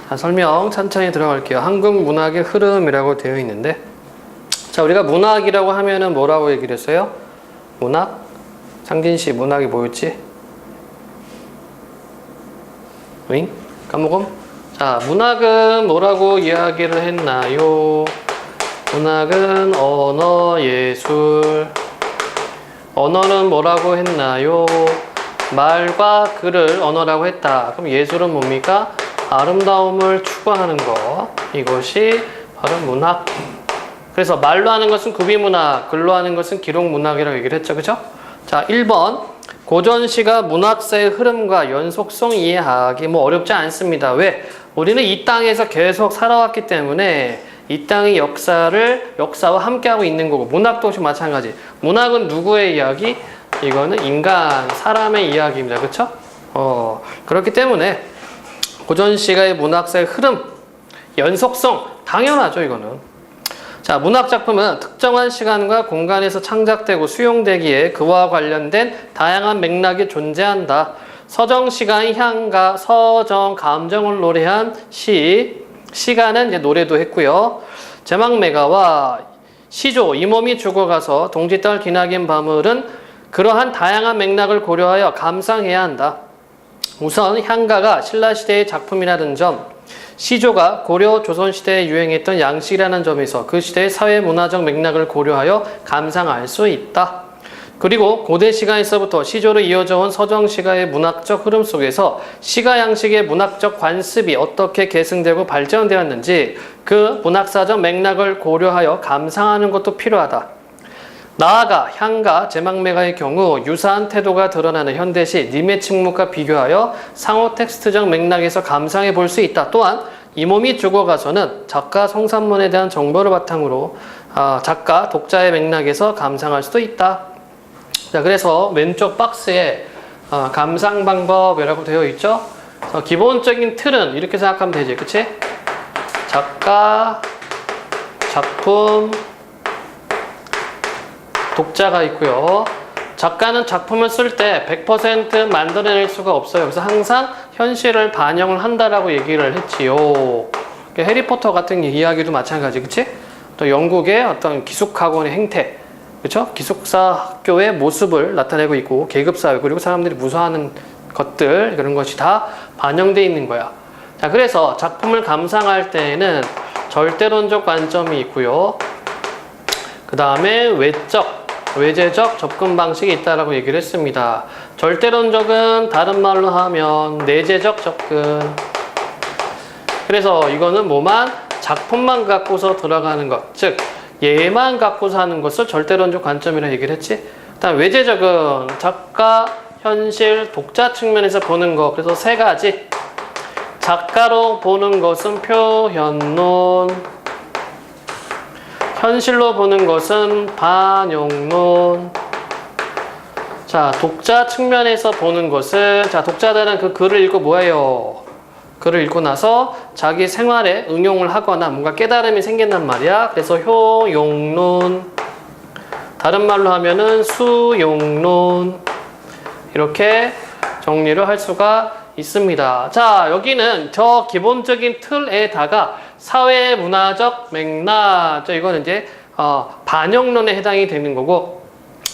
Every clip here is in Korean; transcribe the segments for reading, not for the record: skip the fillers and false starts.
자, 설명 천천히 들어갈게요. 한국 문학의 흐름이라고 되어 있는데, 자, 우리가 문학이라고 하면은 뭐라고 얘기를 했어요? 문학? 상진씨, 문학이 뭐였지? 응? 까먹음? 자, 문학은 뭐라고 이야기를 했나요? 문학은 언어, 예술. 언어는 뭐라고 했나요? 말과 글을 언어라고 했다. 그럼 예술은 뭡니까? 아름다움을 추구하는 것. 이것이 바로 문학. 그래서 말로 하는 것은 구비문학, 글로 하는 것은 기록문학이라고 얘기를 했죠. 그죠? 자, 1번. 고전시가 문학사의 흐름과 연속성 이해하기 어렵지 않습니다. 왜? 우리는 이 땅에서 계속 살아왔기 때문에 이 땅의 역사와 함께하고 있는 거고, 문학도 역시 마찬가지. 문학은 누구의 이야기? 이거는 인간, 사람의 이야기입니다. 그쵸? 그렇기 때문에 고전시가의 문학사의 흐름, 연속성, 당연하죠, 이거는. 자, 문학작품은 특정한 시간과 공간에서 창작되고 수용되기에 그와 관련된 다양한 맥락이 존재한다. 서정시가의 향가, 서정, 감정을 노래한 시가는 이제 노래도 했고요. 제막매가와 시조, 이 몸이 죽어가서 동짓달 기나긴 밤을은 그러한 다양한 맥락을 고려하여 감상해야 한다. 우선 향가가 신라시대의 작품이라는 점, 시조가 고려 조선시대에 유행했던 양식이라는 점에서 그 시대의 사회문화적 맥락을 고려하여 감상할 수 있다. 그리고 고대 시간에서부터 시조로 이어져 온 서정시가의 문학적 흐름 속에서 시가 양식의 문학적 관습이 어떻게 계승되고 발전되었는지 그 문학사적 맥락을 고려하여 감상하는 것도 필요하다. 나아가 향가, 제막매가의 경우 유사한 태도가 드러나는 현대시 님의 침묵과 비교하여 상호 텍스트적 맥락에서 감상해 볼 수 있다. 또한 이 몸이 죽어가서는 작가 성산문에 대한 정보를 바탕으로 작가, 독자의 맥락에서 감상할 수도 있다. 자, 그래서 왼쪽 박스에 감상 방법이라고 되어 있죠. 기본적인 틀은 이렇게 생각하면 되지, 그치? 작가, 작품, 독자가 있고요. 작가는 작품을 쓸 때 100% 만들어낼 수가 없어요. 그래서 항상 현실을 반영을 한다라고 얘기를 했지요. 해리포터 같은 이야기도 마찬가지, 그치? 또 영국의 어떤 기숙학원의 행태, 그쵸? 기숙사 학교의 모습을 나타내고 있고, 계급사회, 그리고 사람들이 무서워하는 것들, 그런 것이 다 반영되어 있는 거야. 자, 그래서 작품을 감상할 때에는 절대론적 관점이 있고요. 그 다음에 외제적 접근 방식이 있다라고 얘기를 했습니다. 절대론적은 다른 말로 하면 내재적 접근. 그래서 이거는 작품만 갖고서 들어가는 것, 즉 얘만 갖고서 하는 것을 절대론적 관점이라고 얘기를 했지. 그다음 외제적은 작가, 현실, 독자 측면에서 보는 것. 그래서 세 가지. 작가로 보는 것은 표현론, 현실로 보는 것은 반영론. 자, 독자 측면에서 보는 것은, 자, 독자들은 그 글을 읽고 뭐예요? 글을 읽고 나서 자기 생활에 응용을 하거나 뭔가 깨달음이 생긴단 말이야. 그래서 효용론, 다른 말로 하면은 수용론, 이렇게 정리를 할 수가 있습니다. 자, 여기는 저 기본적인 틀에다가 사회문화적 맥락, 이거는 이제 반영론에 해당이 되는 거고,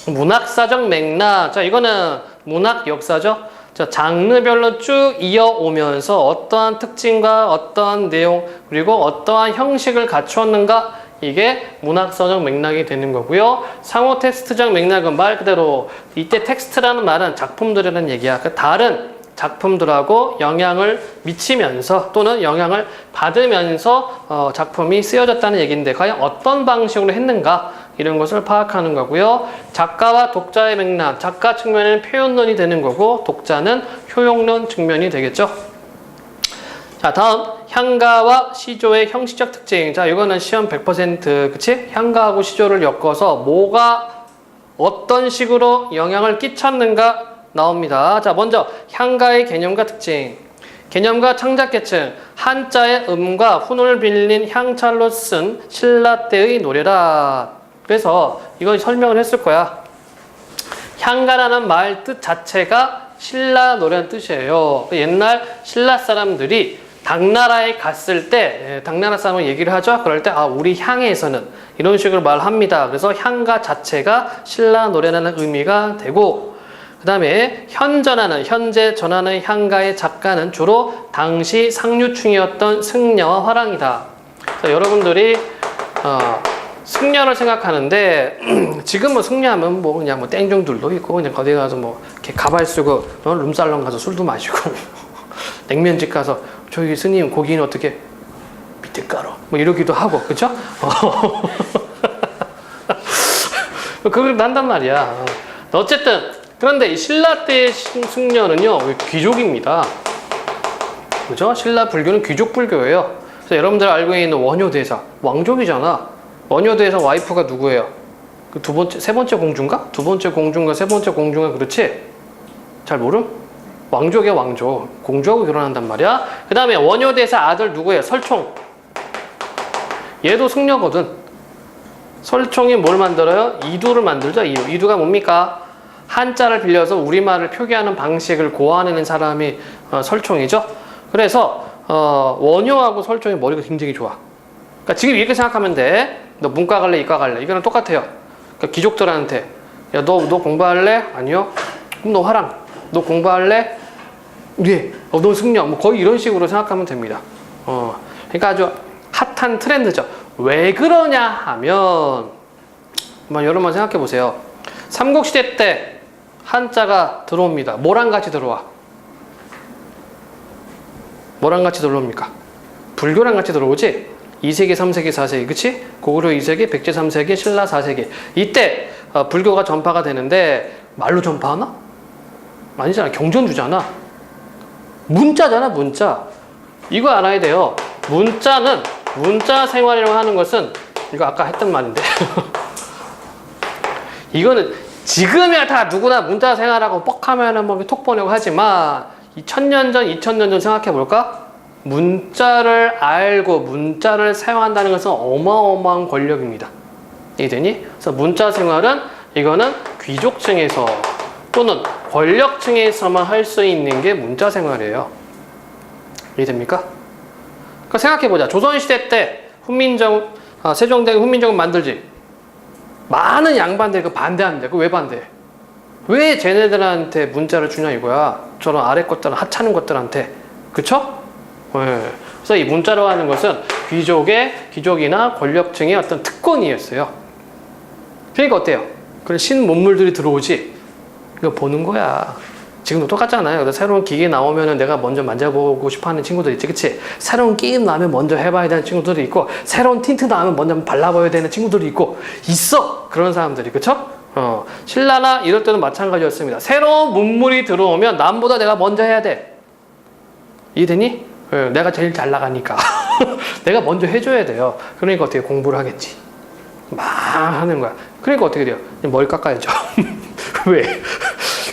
문학사적 맥락, 자, 이거는 문학 역사죠. 자, 장르별로 쭉 이어오면서 어떠한 특징과 어떠한 내용, 그리고 어떠한 형식을 갖추었는가, 이게 문학사적 맥락이 되는 거고요. 상호 텍스트적 맥락은 말 그대로, 이때 텍스트라는 말은 작품들이라는 얘기야. 그 다른 작품들하고 영향을 미치면서 또는 영향을 받으면서 작품이 쓰여졌다는 얘기인데, 과연 어떤 방식으로 했는가, 이런 것을 파악하는 거고요. 작가와 독자의 맥락, 작가 측면에는 표현론이 되는 거고, 독자는 효용론 측면이 되겠죠. 자, 다음 향가와 시조의 형식적 특징. 자, 이거는 시험 100%, 그치? 향가하고 시조를 엮어서 뭐가 어떤 식으로 영향을 끼쳤는가 나옵니다. 자, 먼저 향가의 개념과 특징. 개념과 창작계층. 한자의 음과 훈을 빌린 향찰로 쓴 신라 때의 노래라. 그래서 이건 설명을 했을 거야. 향가라는 말 뜻 자체가 신라 노래라는 뜻이에요. 옛날 신라 사람들이 당나라에 갔을 때 당나라 사람을 얘기를 하죠. 그럴 때 우리 향에서는 이런 식으로 말합니다. 그래서 향가 자체가 신라 노래라는 의미가 되고, 그 다음에 현전하는, 현재 전하는 향가의 작가는 주로 당시 상류층이었던 승려와 화랑이다. 여러분들이 승려를 생각하는데 지금은 승려하면 뭐 그냥 뭐 땡중들도 있고 그냥 어디 가서 뭐 이렇게 가발 쓰고 룸살롱 가서 술도 마시고 냉면집 가서 저기 스님 고기는 어떻게 밑에 깔아 뭐 이러기도 하고, 그쵸? 그걸 난단 말이야. 어쨌든 그런데 이 신라 때의 승려는요 귀족입니다. 그죠? 신라 불교는 귀족 불교예요. 그래서 여러분들 알고 있는 원효대사 왕족이잖아. 원효대사 와이프가 누구예요? 그 두 번째, 세 번째 공주인가? 두 번째 공주인가 세 번째 공주인가, 그렇지? 잘 모름? 왕족이야, 왕족. 공주하고 결혼한단 말이야. 그 다음에 원효대사 아들 누구예요? 설총. 얘도 승려거든. 설총이 뭘 만들어요? 이두를 만들죠. 이두가 뭡니까? 한자를 빌려서 우리말을 표기하는 방식을 고안해낸 사람이 설총이죠. 그래서 원효하고 설총의 머리가 굉장히 좋아. 그러니까 지금 이렇게 생각하면 돼. 너 문과 갈래, 이과 갈래? 이거는 똑같아요. 그러니까 귀족들한테 야, 너 공부할래? 아니요. 그럼 너 화랑. 너 공부할래? 예. 너 승려. 뭐 거의 이런 식으로 생각하면 됩니다. 그러니까 아주 핫한 트렌드죠. 왜 그러냐 하면 여러분 생각해 보세요. 삼국시대 때 한자가 들어옵니다. 뭐랑 같이 들어와? 뭐랑 같이 들어옵니까? 불교랑 같이 들어오지? 2세기, 3세기, 4세기, 그치? 고구려 2세기, 백제 3세기, 신라 4세기. 이때 불교가 전파가 되는데 말로 전파하나? 아니잖아. 경전주잖아. 문자잖아, 문자. 이거 알아야 돼요. 문자는, 문자 생활이라고 하는 것은, 이거 아까 했던 말인데. 이거는 지금이야 다 누구나 문자 생활하고 뻑하면은 뭐 톡 보내고 하지만, 1000년 전, 2000년 전 생각해 볼까? 문자를 알고 문자를 사용한다는 것은 어마어마한 권력입니다. 이해되니? 그래서 문자 생활은 이거는 귀족층에서 또는 권력층에서만 할 수 있는 게 문자 생활이에요. 이해됩니까? 그러니까 생각해보자. 조선시대 때 세종대왕이 훈민정음 만들지. 많은 양반들이 그 반대한대. 그 왜 반대해? 왜 쟤네들한테 문자를 주냐 이거야. 저런 아래 것들은 하찮은 것들한테. 그쵸? 네. 그래서 이 문자라고 하는 것은 귀족이나 권력층의 어떤 특권이었어요. 그러니까 어때요? 그런 신문물들이 들어오지. 이거 보는 거야. 지금도 똑같잖아요. 새로운 기계 나오면은 내가 먼저 만져보고 싶어 하는 친구들 있지, 그치? 새로운 게임 나오면 먼저 해봐야 되는 친구들이 있고, 새로운 틴트 나오면 먼저 발라봐야 되는 친구들이 있고, 있어! 그런 사람들이, 그쵸? 신라나 이럴 때는 마찬가지였습니다. 새로운 문물이 들어오면 남보다 내가 먼저 해야 돼. 이해되니? 내가 제일 잘 나가니까. 내가 먼저 해줘야 돼요. 그러니까 어떻게 공부를 하겠지. 막 하는 거야. 그러니까 어떻게 돼요? 머리 깎아야죠. 왜?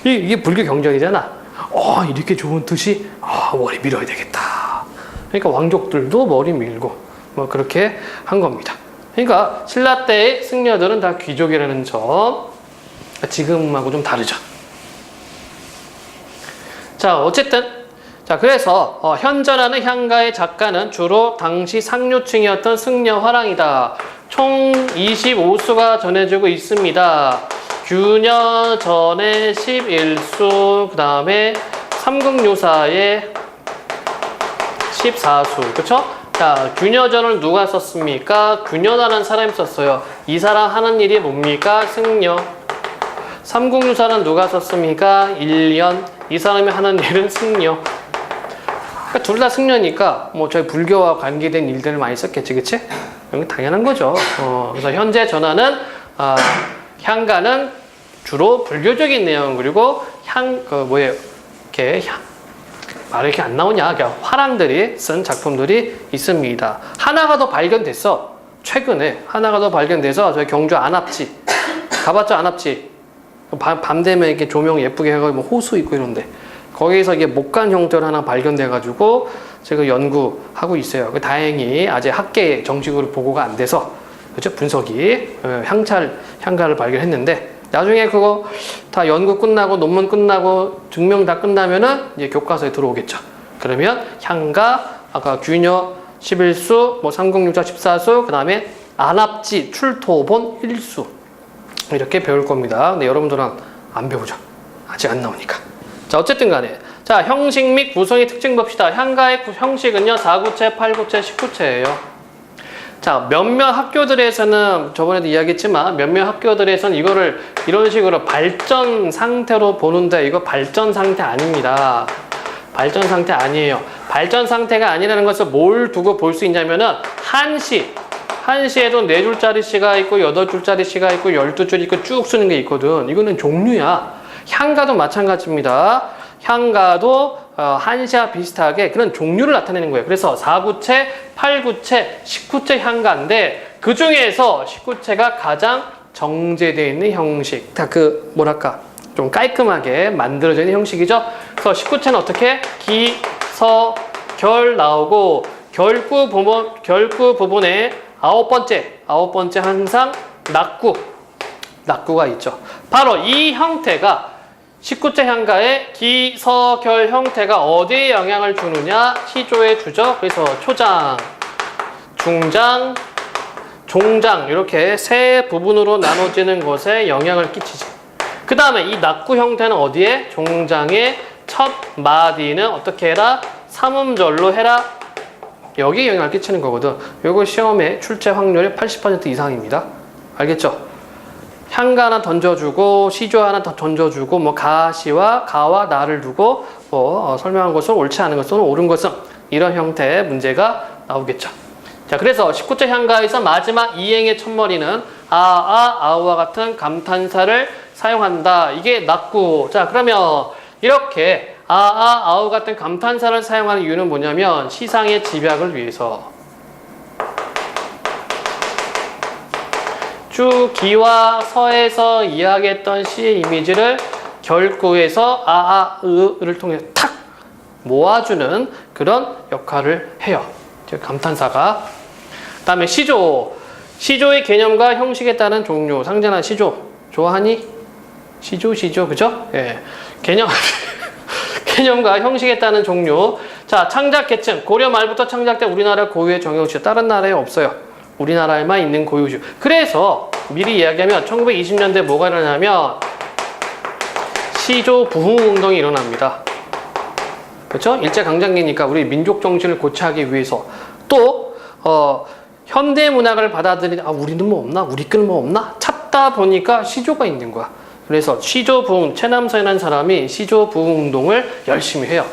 이게 불교 경전이잖아. 이렇게 좋은 뜻이, 머리 밀어야 되겠다. 그러니까 왕족들도 머리 밀고, 뭐 그렇게 한 겁니다. 그러니까 신라 때의 승려들은 다 귀족이라는 점, 지금하고 좀 다르죠. 자, 어쨌든. 자, 그래서 현전하는 향가의 작가는 주로 당시 상류층이었던 승려 화랑이다. 총 25수가 전해지고 있습니다. 규녀 전에 11수, 그 다음에 삼국유사의 14수, 그쵸? 자, 규녀전을 누가 썼습니까? 규녀라는 사람이 썼어요. 이 사람 하는 일이 뭡니까? 승려. 삼국유사는 누가 썼습니까? 일년. 이 사람이 하는 일은 승려. 그러니까 둘 다 승려니까 뭐 저희 불교와 관계된 일들을 많이 썼겠지, 그치? 이건 당연한 거죠. 그래서 현재 전하는 향가는 주로 불교적인 내용, 그리고 말이 이렇게 안 나오냐? 그러니까 화랑들이 쓴 작품들이 있습니다. 하나가 더 발견됐어. 최근에 하나가 더 발견돼서 저희 경주 안압지 가봤죠? 안압지 밤 되면 이렇게 조명 예쁘게 해가지고 뭐 호수 있고 이런데 거기서 이게 목간 형태로 하나 발견돼가지고 제가 연구하고 있어요. 다행히 아직 학계 정식으로 보고가 안 돼서 그죠? 분석이 향가를 발견했는데 나중에 그거 다 연구 끝나고 논문 끝나고 증명 다 끝나면은 이제 교과서에 들어오겠죠. 그러면 향가 아까 균열 11수, 뭐 삼국육자 14수, 그 다음에 안압지, 출토본 1수 이렇게 배울 겁니다. 근데 여러분들은 안 배우죠. 아직 안 나오니까. 자, 어쨌든 간에 자, 형식 및 구성의 특징 봅시다. 향가의 형식은요 4구체, 8구체, 19구체예요. 자, 몇몇 학교들에서는 저번에도 이야기했지만 몇몇 학교들에서는 이거를 이런 식으로 발전 상태로 보는데 이거 발전 상태 아닙니다. 발전 상태 아니에요. 발전 상태가 아니라는 것을 뭘 두고 볼 수 있냐면은 한시에도 4줄짜리 시가 있고 8줄짜리 시가 있고 12줄 있고 쭉 쓰는 게 있거든. 이거는 종류야. 향가도 마찬가지입니다. 향가도 한시와 비슷하게 그런 종류를 나타내는 거예요. 그래서 4구체, 8구체, 19구체 향가인데 그 중에서 19구체가 가장 정제되어 있는 형식. 다 그 뭐랄까 좀 깔끔하게 만들어져 있는 형식이죠. 그래서 19구체는 어떻게? 기, 서, 결 나오고 결구 부분에 아홉 번째 항상 낙구가 있죠. 바로 이 형태가 19째 향가의 기, 서, 결 형태가 어디에 영향을 주느냐? 시조에 주죠. 그래서 초장, 중장, 종장 이렇게 세 부분으로 나눠지는 것에 영향을 끼치지. 그 다음에 이 낙구 형태는 어디에? 종장의 첫 마디는 어떻게 해라? 삼음절로 해라. 여기에 영향을 끼치는 거거든. 요거 시험에 출제 확률이 80% 이상입니다. 알겠죠? 향가 하나 던져주고 시조 하나 더 던져주고 뭐 가시와 가와 나를 두고 뭐 설명한 것은 옳지 않은 것은 옳은 것은 이런 형태의 문제가 나오겠죠. 자, 그래서 19째 향가에서 마지막 이행의 첫머리는 아우와 같은 감탄사를 사용한다. 이게 낙구. 자, 그러면 이렇게 아우 같은 감탄사를 사용하는 이유는 뭐냐면 시상의 집약을 위해서. 주, 기와 서에서 이야기했던 시의 이미지를 결구에서 으를 통해 탁 모아주는 그런 역할을 해요. 감탄사가. 그 다음에 시조. 시조의 개념과 형식에 따른 종류. 상전한 시조. 좋아하니? 시조, 그죠? 예. 개념과 형식에 따른 종류. 자, 창작 계층. 고려 말부터 창작된 우리나라 고유의 정형시. 다른 나라에 없어요. 우리나라에만 있는 고유주. 그래서 미리 이야기하면 1920년대 뭐가 일어나냐면 시조 부흥 운동이 일어납니다. 그렇죠? 일제강점기니까 우리 민족 정신을 고취하기 위해서 또 현대 문학을 받아들인 우리는 뭐 없나? 우리 끈 뭐 없나? 찾다 보니까 시조가 있는 거야. 그래서 시조 부흥 최남선이라는 사람이 시조 부흥 운동을 열심히 해요.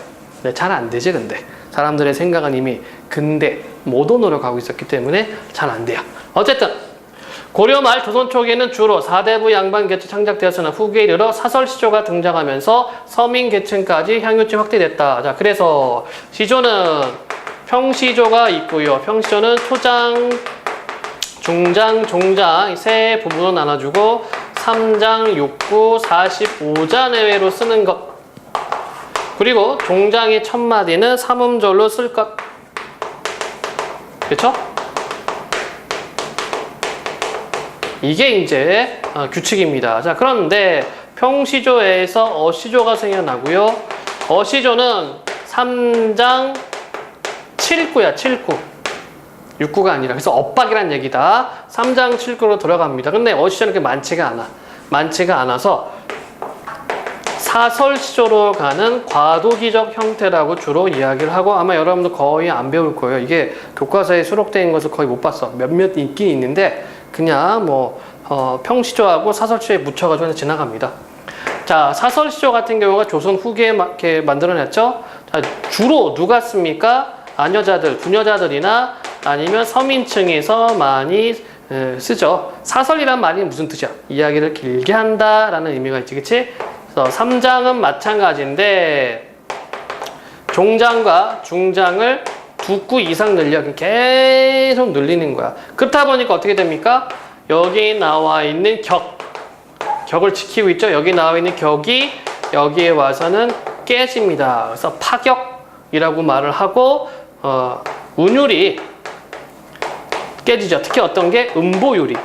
근데 잘 안 되지 근데. 사람들의 생각은 이미 근대, 모던으로 가고 있었기 때문에 잘 안 돼요. 어쨌든 고려 말 조선 초기에는 주로 사대부 양반 계층 창작되었으나 후기에 이르러 사설 시조가 등장하면서 서민 계층까지 향유증이 확대됐다. 자, 그래서 시조는 평시조가 있고요. 평시조는 초장, 중장, 종장 세 부분으로 나눠주고 3장, 6구, 45자 내외로 쓰는 것. 그리고 종장의 첫 마디는 삼음절로 쓸 것. 그렇죠? 이게 이제 규칙입니다. 자, 그런데 평시조에서 어시조가 생겨나고요. 어시조는 3장 7구야, 7구. 6구가 아니라. 그래서 엇박이란 얘기다. 3장 7구로 들어갑니다. 근데 어시조는 그렇게 많지가 않아. 많지가 않아서 사설시조로 가는 과도기적 형태라고 주로 이야기를 하고 아마 여러분도 거의 안 배울 거예요. 이게 교과서에 수록된 것을 거의 못 봤어. 몇몇 있긴 있는데 그냥 뭐 평시조하고 사설시조에 묻혀가지고 지나갑니다. 자, 사설시조 같은 경우가 조선 후기에 이렇게 만들어냈죠. 자, 주로 누가 씁니까? 아녀자들, 부녀자들이나 아니면 서민층에서 많이 쓰죠. 사설이란 말이 무슨 뜻이야? 이야기를 길게 한다라는 의미가 있지, 그치? 3장은 마찬가지인데 종장과 중장을 2구 이상 늘려 계속 늘리는 거야. 그렇다 보니까 어떻게 됩니까? 여기 나와 있는 격을 지키고 있죠. 여기 나와 있는 격이 여기에 와서는 깨집니다. 그래서 파격이라고 말을 하고 운율이 깨지죠. 특히 어떤 게 음보율이.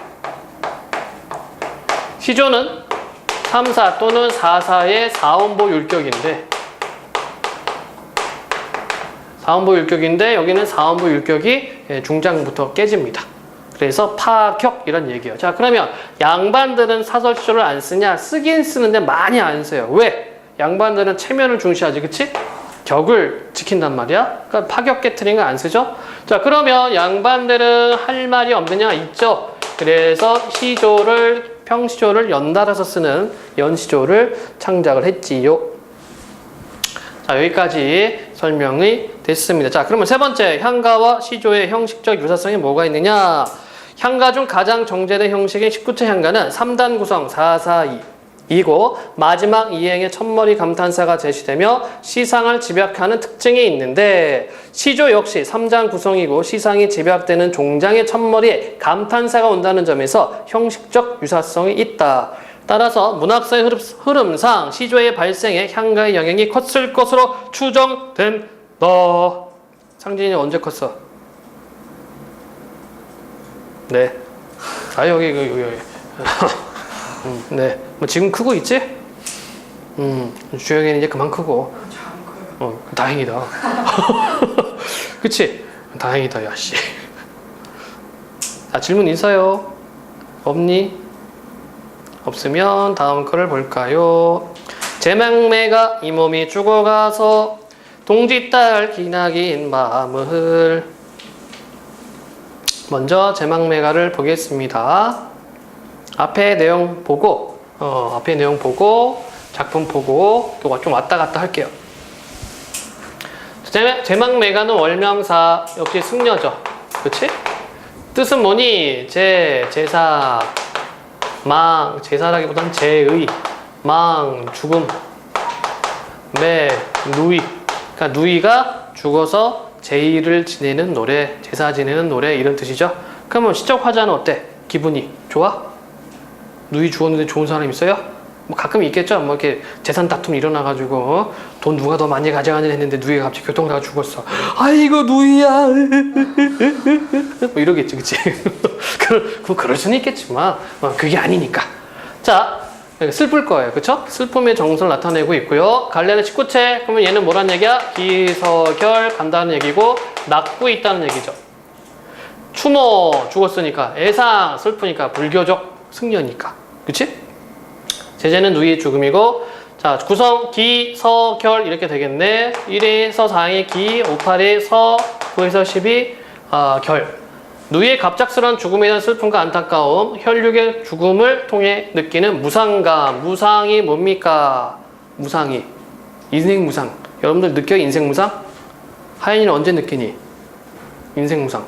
시조는 3사 또는 4사의 4원보 율격인데 가운부 율격인데 여기는 사원부 율격이 중장부터 깨집니다. 그래서 파격 이런 얘기예요. 자, 그러면 양반들은 사설시조를 안 쓰냐? 쓰긴 쓰는데 많이 안 써요. 왜? 양반들은 체면을 중시하지, 그치? 격을 지킨단 말이야. 그러니까 파격 깨트린 거 안 쓰죠? 자, 그러면 양반들은 할 말이 없느냐? 있죠. 그래서 시조를 평시조를 연달아서 쓰는 연시조를 창작을 했지요. 자, 여기까지 설명이 됐습니다. 자, 그러면 세 번째, 향가와 시조의 형식적 유사성이 뭐가 있느냐? 향가 중 가장 정제된 형식인 19체 향가는 3단 구성 442이고 마지막 이행의 첫머리 감탄사가 제시되며 시상을 집약하는 특징이 있는데 시조 역시 3단 구성이고 시상이 집약되는 종장의 첫머리에 감탄사가 온다는 점에서 형식적 유사성이 있다. 따라서 문학사의 흐름상 시조의 발생에 향가의 영향이 컸을 것으로 추정된다. 상진이 언제 컸어? 네. 아, 여기. 네. 뭐 지금 크고 있지? 주영이는 이제 그만 크고. 다행이다. 그치? 다행이다, 야, 씨. 자, 질문 있어요? 없니? 없으면 다음 거를 볼까요? 제망매가 이 몸이 죽어가서 동지딸 기나긴 마음을. 먼저 제망매가를 보겠습니다. 앞에 내용 보고 작품 보고 좀 왔다 갔다 할게요. 제망매가는 월명사 역시 승려죠. 그렇지? 뜻은 뭐니? 제사, 망, 제사라기보단 제의, 망, 죽음, 매, 누이. 그러니까 누이가 죽어서 제의를 지내는 노래, 제사 지내는 노래 이런 뜻이죠. 그러면 시적 화자는 어때? 기분이 좋아? 누이 죽었는데 좋은 사람 있어요? 뭐 가끔 있겠죠. 뭐 이렇게 재산 다툼 일어나가지고 돈 누가 더 많이 가져가냐 했는데 누이가 갑자기 교통사고 죽었어. 아이고 누이야. 뭐 이러겠지, 그치? 그럴 수는 있겠지만 그게 아니니까. 자, 슬플 거예요, 그쵸? 슬픔의 정서를 나타내고 있고요. 갈래는 19채. 그러면 얘는 뭐란 얘기야? 기서결 간다는 얘기고 낳고 있다는 얘기죠. 추모 죽었으니까, 애상 슬프니까, 불교적 승려니까, 그치? 제재는 누이의 죽음이고, 자, 구성 기, 서, 결 이렇게 되겠네. 1에서 4의 기, 5, 8의 서, 9에서 10이 결. 누이의 갑작스러운 죽음에 대한 슬픔과 안타까움, 혈육의 죽음을 통해 느끼는 무상감. 무상이 뭡니까? 무상이. 인생 무상. 여러분들 느껴요? 인생 무상? 하연이는 언제 느끼니? 인생 무상.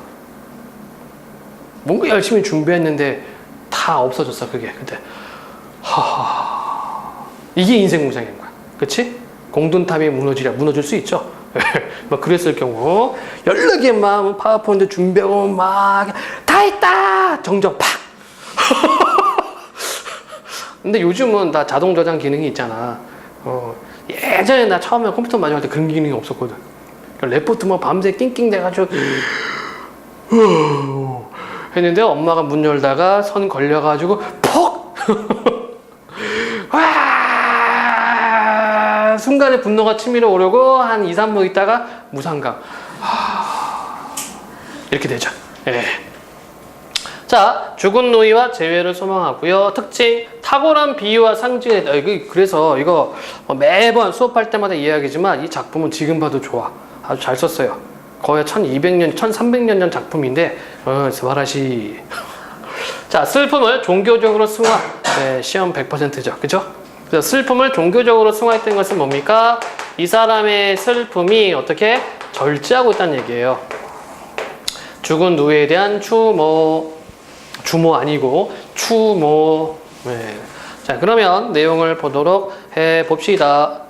뭔가 열심히 준비했는데 다 없어졌어, 그게. 근데 이게 인생 무상인 거야. 그치? 공든탑이 무너질 수 있죠. 막 그랬을 경우 여러 개 막 파워포인트 준비하고 막 다 했다 정적 팍. 근데 요즘은 다 자동 저장 기능이 있잖아. 예전에 나 처음에 컴퓨터 마주할 때 그런 기능이 없었거든. 레포트 막 밤새 낑낑 대가지고 했는데 엄마가 문 열다가 선 걸려가지고 퍽. 와! 순간에 분노가 치밀어 오르고 한 2, 3분 있다가 무상감. 이렇게 되죠. 예. 자, 죽은 누이와 재회를 소망하고요. 특징, 탁월한 비유와 상징에 그래서 이거 매번 수업할 때마다 이야기지만 이 작품은 지금 봐도 좋아. 아주 잘 썼어요. 거의 1200년, 1300년 전 작품인데 스바라시. 자, 슬픔을 종교적으로 승화. 네, 시험 100%죠. 그죠? 그래서 슬픔을 종교적으로 승화했던 것은 뭡니까? 이 사람의 슬픔이 어떻게 절제하고 있다는 얘기예요. 죽은 누이에 대한 추모 아니고 추모. 네. 자, 그러면 내용을 보도록 해봅시다.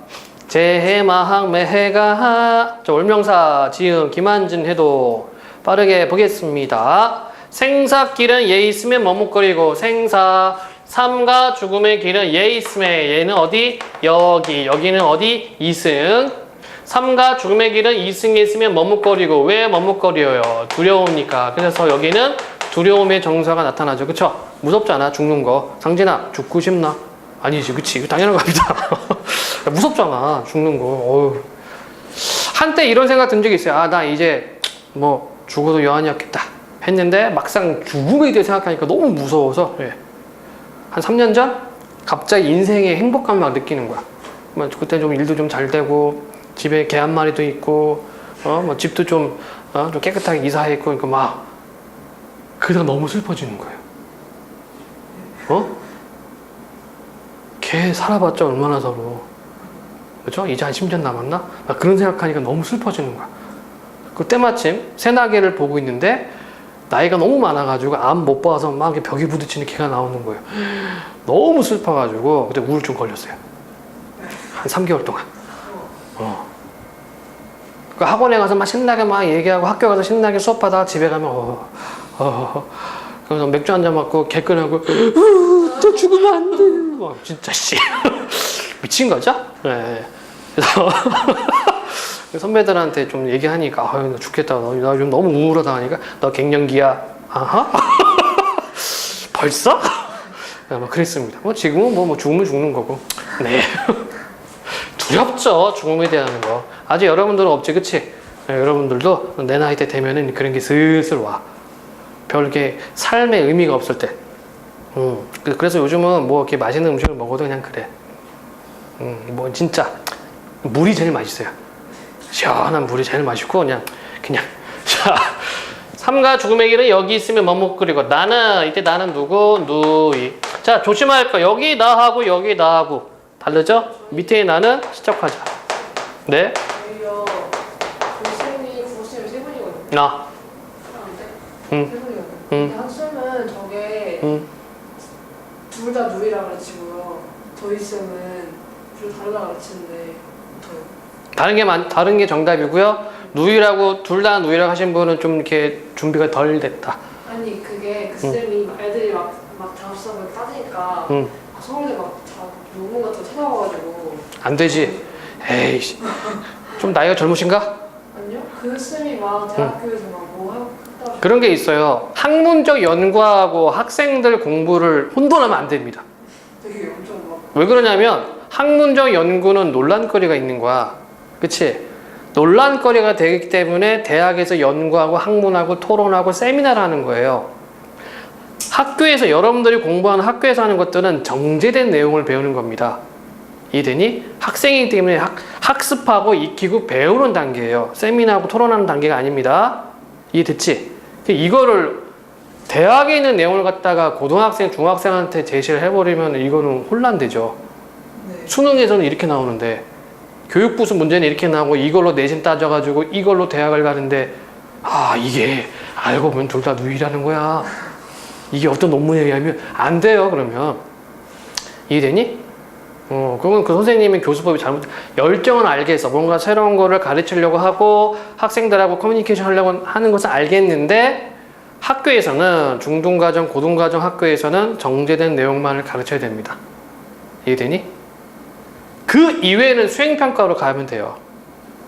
제해마항 매해가 월명사 지음 김한진 해도 빠르게 보겠습니다. 생사길은 예 있으면 머뭇거리고 생사 삶과 죽음의 길은 예 있음에 얘는 어디? 여기는 어디? 이승. 삶과 죽음의 길은 이승에 있으면 머뭇거리고 왜 머뭇거려요? 두려우니까. 그래서 여기는 두려움의 정서가 나타나죠. 그쵸? 무섭잖아 죽는 거. 상진아 죽고 싶나? 아니지 그치? 당연한 겁니다. 무섭잖아 죽는 거. 한때 이런 생각 든 적이 있어요. 아, 나 이제 뭐 죽어도 여한이 없겠다 했는데 막상 죽음에 대해 생각하니까 너무 무서워서 예. 한 3년 전 갑자기 인생의 행복감을 막 느끼는 거야. 그때 좀 일도 좀 잘 되고 집에 개 한 마리도 있고 뭐 집도 좀 깨끗하게 이사했고 그러니까 막 그러다 너무 슬퍼지는 거예요. 개 살아봤자 얼마나 서로 그죠? 이제 한 10년 남았나? 막 그런 생각하니까 너무 슬퍼지는 거야. 그 때마침 새나개를 보고 있는데 나이가 너무 많아가지고 암 못 봐서 막 벽에 부딪히는 개가 나오는 거예요. 너무 슬퍼가지고 그때 우울증 걸렸어요. 한 3개월 동안. 그 학원에 가서 막 신나게 막 얘기하고 학교 가서 신나게 수업하다가 집에 가면 그래서 맥주 한잔 먹고 개끈하고 저 죽으면 안 돼. 진짜 씨 미친 거죠? 네. 그래서 선배들한테 좀 얘기하니까 나 죽겠다. 나 요즘 너무 우울하다 하니까 너 갱년기야. 아하? 벌써? 막 그랬습니다. 지금은 뭐 죽으면 죽는 거고. 네. 두렵죠. 죽음에 대한 거. 아직 여러분들은 없지, 그치? 네, 여러분들도 내 나이 때 되면은 그런 게 슬슬 와. 별게 삶의 의미가 없을 때. 그래서 요즘은 뭐 이렇게 맛있는 음식을 먹어도 그냥 그래. 뭐 진짜 물이 제일 맛있어요. 시원한 물이 제일 맛있고 그냥 자 삶과 죽음의 길은 여기 있으면 머뭇거리고 이때 나는 누구? 누이. 자 조심할 거 여기 나하고 여기 나하고 다르죠? 밑에 나는 시작하자. 네? 오히려 교수님이 구호수님 세 분이거든요. 나. 세 분이거든요. 근데 학생은 저게 둘 다 누이라 가르치고요. 저희 쌤은 둘 다르다 가르치는데 어떡해요? 다른 게 정답이고요. 누이라고 둘 다 누이라고 하신 분은 좀 이렇게 준비가 덜 됐다. 아니 그게 그 쌤이 애들이 막 작업수업을 따지니까 서울대 막 논문 같은 거 찾아와가지고 안 되지. 에이씨. 좀 나이가 젊으신가? 아니요? 그 쌤이 막 대학교에서 막 뭐 했다 그런 게 있어요. 학문적 연구하고 학생들 공부를 혼돈하면 안 됩니다. 되게 엄청 막 왜 그러냐면 학문적 연구는 논란거리가 있는 거야. 그치? 논란거리가 되기 때문에 대학에서 연구하고 학문하고 토론하고 세미나를 하는 거예요. 학교에서 여러분들이 공부하는 학교에서 하는 것들은 정제된 내용을 배우는 겁니다. 이해되니? 학생이기 때문에 학습하고 익히고 배우는 단계예요. 세미나하고 토론하는 단계가 아닙니다. 이해됐지? 이거를 대학에 있는 내용을 갖다가 고등학생, 중학생한테 제시를 해버리면 이거는 혼란되죠. 네. 수능에서는 이렇게 나오는데 교육부수 문제는 이렇게 나오고 이걸로 내신 따져가지고 이걸로 대학을 가는데 이게 알고 보면 둘 다 누이라는 거야. 이게 어떤 논문에 의하면 안 돼요. 그러면 이해되니? 그러면 그 선생님이 교수법이 열정은 알겠어. 뭔가 새로운 거를 가르치려고 하고 학생들하고 커뮤니케이션 하려고 하는 것은 알겠는데 학교에서는 중등과정, 고등과정 학교에서는 정제된 내용만을 가르쳐야 됩니다. 이해되니? 그 이외에는 수행평가로 가면 돼요.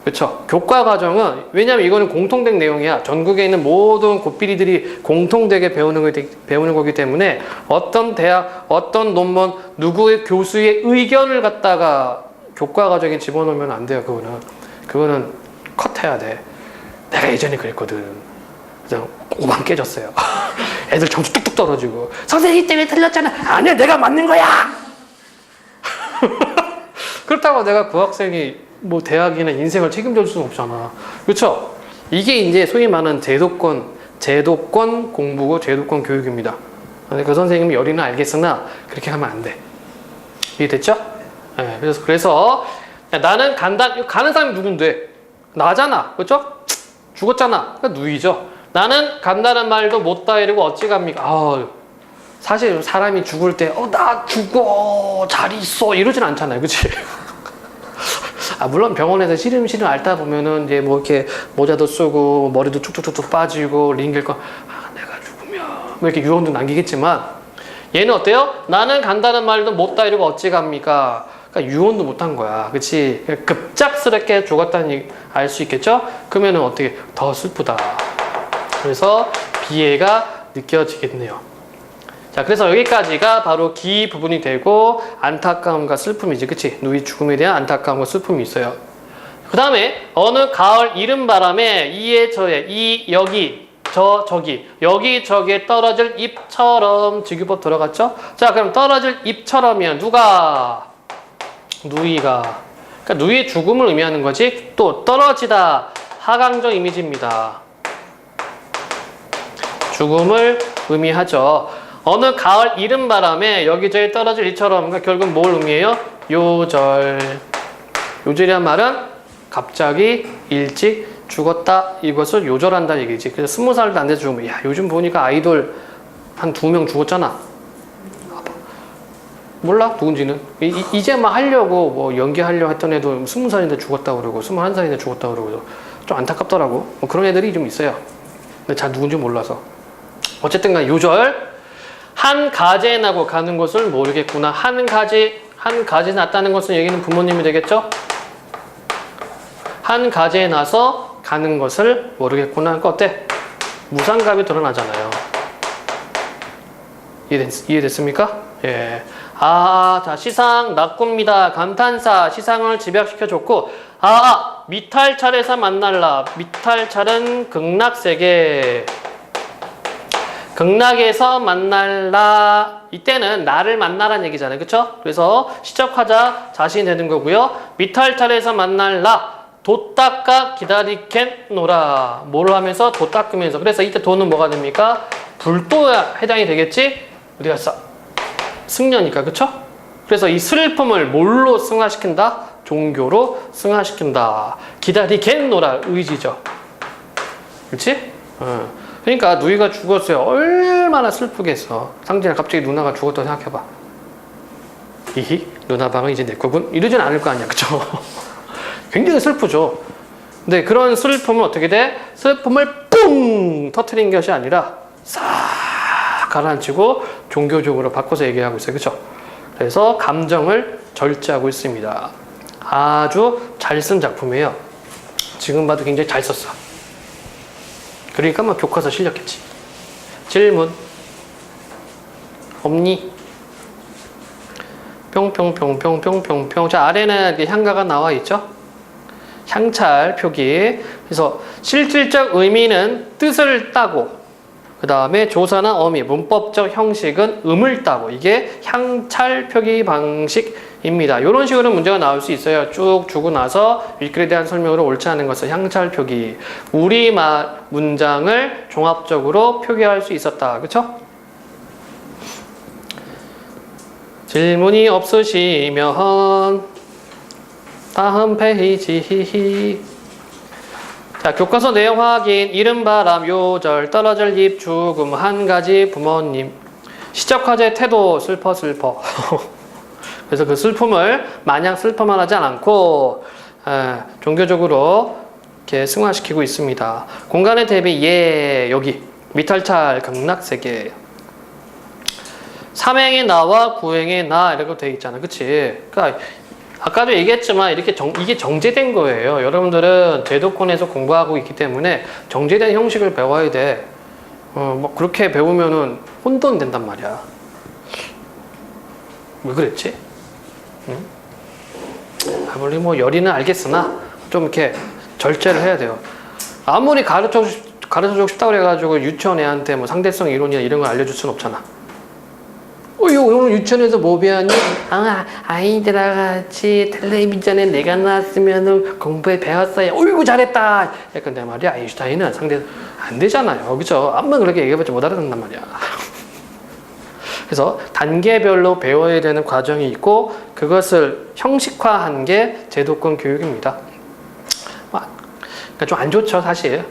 그렇죠? 교과과정은 왜냐하면 이거는 공통된 내용이야. 전국에 있는 모든 고삐리들이 공통되게 배우는 거기 때문에 어떤 대학, 어떤 논문, 누구의 교수의 의견을 갖다가 교과과정에 집어넣으면 안 돼요. 그거는 컷해야 돼. 내가 예전에 그랬거든. 그냥 오만 깨졌어요. 애들 점수 뚝뚝 떨어지고 선생님 때문에 틀렸잖아. 아니야, 내가 맞는 거야. 그렇다고 내가 그 학생이 뭐 대학이나 인생을 책임질 수는 없잖아. 그렇죠? 이게 이제 소위 말하는 제도권 공부고 제도권 교육입니다. 근데 그 선생님이 열의는 알겠으나 그렇게 하면 안 돼. 이해됐죠? 네, 그래서 나는 가는 사람이 누군데? 나잖아. 그렇죠? 죽었잖아. 그러니까 누이죠. 나는 간다는 말도 못다 이러고 어찌 갑니까? 사실 사람이 죽을 때 나 죽어 잘 있어 이러진 않잖아요. 그치? 물론 병원에서 시름시름 앓다 보면은 이제 뭐 이렇게 모자도 쓰고 머리도 툭툭툭툭 빠지고 링길 거 내가 죽으면 뭐 이렇게 유언도 남기겠지만 얘는 어때요? 나는 간다는 말도 못다 이러고 어찌 갑니까? 그러니까 유언도 못한 거야. 그치? 급작스럽게 죽었다는 알 수 있겠죠? 그러면은 어떻게 더 슬프다. 그래서 비애가 느껴지겠네요. 자, 그래서 여기까지가 바로 기 부분이 되고 안타까움과 슬픔이지, 그치? 누이 죽음에 대한 안타까움과 슬픔이 있어요. 그 다음에 어느 가을 이른 바람에 이에 저에 이 여기 저기 여기저기에 떨어질 잎처럼 직유법 들어갔죠? 자 그럼 떨어질 잎처럼이면 누가? 누이가. 그러니까 누이의 죽음을 의미하는 거지. 또 떨어지다 하강적 이미지입니다. 죽음을 의미하죠. 어느 가을 이른 바람에 여기저기 떨어질 잎처럼. 그러니까 결국 뭘 의미해요? 요절. 요절이란 말은 갑자기 일찍 죽었다. 이것을 요절한다 얘기지. 그래서 20살도 안 돼서 죽으면 야 요즘 보니까 아이돌 한 2명 죽었잖아. 몰라 누군지는. 이제 막 하려고 뭐 연기하려고 했던 애도 20살인데 죽었다고 그러고 21살인데 죽었다고 그러고 좀 안타깝더라고. 뭐 그런 애들이 좀 있어요. 근데 잘 누군지 몰라서. 어쨌든 간에 요절. 한 가지에 나고 가는 것을 모르겠구나. 한 가지 났다는 것은 여기는 부모님이 되겠죠? 한 가지에 나서 가는 것을 모르겠구나. 그러니까 어때? 무상갑이 드러나잖아요. 이해됐습니까? 예. 자, 시상, 낙구입니다. 감탄사, 시상을 집약시켜줬고, 미탈찰에서 만날라. 미탈찰은 극락세계. 극락에서 만날라. 이때는 나를 만나라는 얘기잖아요. 그쵸? 그래서 시적하자 자신이 되는 거고요. 미탈찰에서 만날라. 도 닦아 기다리겠노라. 뭘 하면서? 도 닦으면서. 그래서 이때 도는 뭐가 됩니까? 불도에 해당이 되겠지? 어디 갔어? 승려니까. 그쵸? 그래서 이 슬픔을 뭘로 승화시킨다? 종교로 승화시킨다. 기다리겠노라. 의지죠. 그치? 그러니까 누이가 죽었어요. 얼마나 슬프겠어. 상진아 갑자기 누나가 죽었다고 생각해봐. 이히 누나 방은 이제 내 거군. 이러진 않을 거 아니야. 그쵸? 굉장히 슬프죠. 근데 그런 슬픔은 어떻게 돼? 슬픔을 뿡 터트린 것이 아니라 싹 가라앉히고 종교적으로 바꿔서 얘기하고 있어요. 그쵸? 그래서 감정을 절제하고 있습니다. 아주 잘 쓴 작품이에요. 지금 봐도 굉장히 잘 썼어. 그러니까 막 교과서 실렸겠지. 질문. 없니? 뿅뿅뿅뿅뿅뿅뿅. 자, 아래는 이렇게 향가가 나와 있죠? 향찰 표기. 그래서 실질적 의미는 뜻을 따고, 그 다음에 조사나 어미, 문법적 형식은 음을 따고, 이게 향찰 표기 방식입니다. 이런 식으로 문제가 나올 수 있어요. 쭉 주고 나서 읽글에 대한 설명으로 옳지 않은 것을 향찰 표기. 우리말 문장을 종합적으로 표기할 수 있었다. 그쵸? 질문이 없으시면 다음 페이지. 자, 교과서 내용 확인. 이른 바람, 요절, 떨어질 잎, 죽음, 한 가지 부모님. 시적화제 태도, 슬퍼. 그래서 그 슬픔을 마냥 슬퍼만 하지 않고 종교적으로 이렇게 승화시키고 있습니다. 공간의 대비, 여기 미탈찰, 극락세계. 삼행의 나와 구행의 나 이렇게 돼 있잖아. 그치? 그러니까 아까도 얘기했지만 이게 정제된 거예요. 여러분들은 제도권에서 공부하고 있기 때문에 정제된 형식을 배워야 돼. 뭐 그렇게 배우면은 혼돈된단 말이야. 왜 그랬지? 응? 아무리 뭐 열의는 알겠으나 좀 이렇게 절제를 해야 돼요. 아무리 가르쳐주고 싶다고 그래가지고 유치원 애한테 뭐 상대성 이론이나 이런 걸 알려줄 순 없잖아. 오늘 유치원에서 뭐 배웠니? 아이들과 같이 텔레비전에 내가 나왔으면 공부에 배웠어요. 어이구 잘했다. 약간 내 말이야. 아인슈타인은 상대 안 되잖아요. 그죠? 아무만 그렇게 얘기해봤자 못 알아듣는단 말이야. 그래서 단계별로 배워야 되는 과정이 있고 그것을 형식화한 게 제도권 교육입니다. 그러니까 좀 안 좋죠, 사실.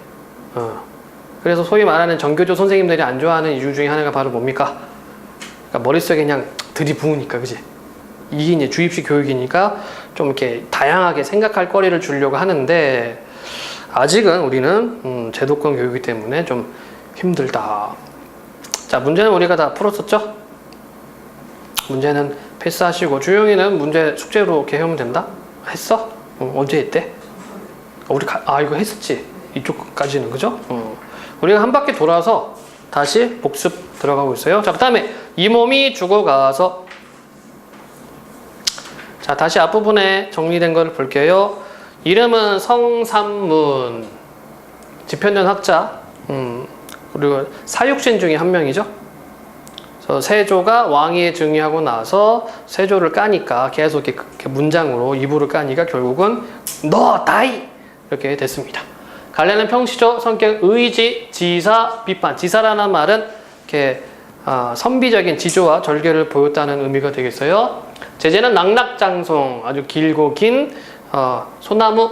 그래서 소위 말하는 정교조 선생님들이 안 좋아하는 이유 중에 하나가 바로 뭡니까? 그러니까 머릿속에 그냥 들이부으니까, 그지? 이게 이제 주입식 교육이니까 좀 이렇게 다양하게 생각할 거리를 주려고 하는데 아직은 우리는 제도권 교육이기 때문에 좀 힘들다. 자, 문제는 우리가 다 풀었었죠? 문제는 패스하시고 주영이는 문제 숙제로 이렇게 해오면 된다? 했어? 언제 했대? 이거 했었지? 이쪽까지는, 그죠? 우리가 한 바퀴 돌아서 다시 복습 들어가고 있어요. 자, 그 다음에 이 몸이 죽어가서, 자, 다시 앞부분에 정리된 걸 볼게요. 이름은 성삼문, 지편년 학자, 그리고 사육신 중에 한 명이죠. 그래서 세조가 왕위에 즉위하고 나서 세조를 까니까 계속 이렇게 문장으로 이부를 까니까 결국은 너 다이 이렇게 됐습니다. 갈래는 평시조, 성격 의지, 지사, 비판. 지사라는 말은 이렇게 선비적인 지조와 절개를 보였다는 의미가 되겠어요. 제재는 낙낙장송, 아주 길고 긴 소나무.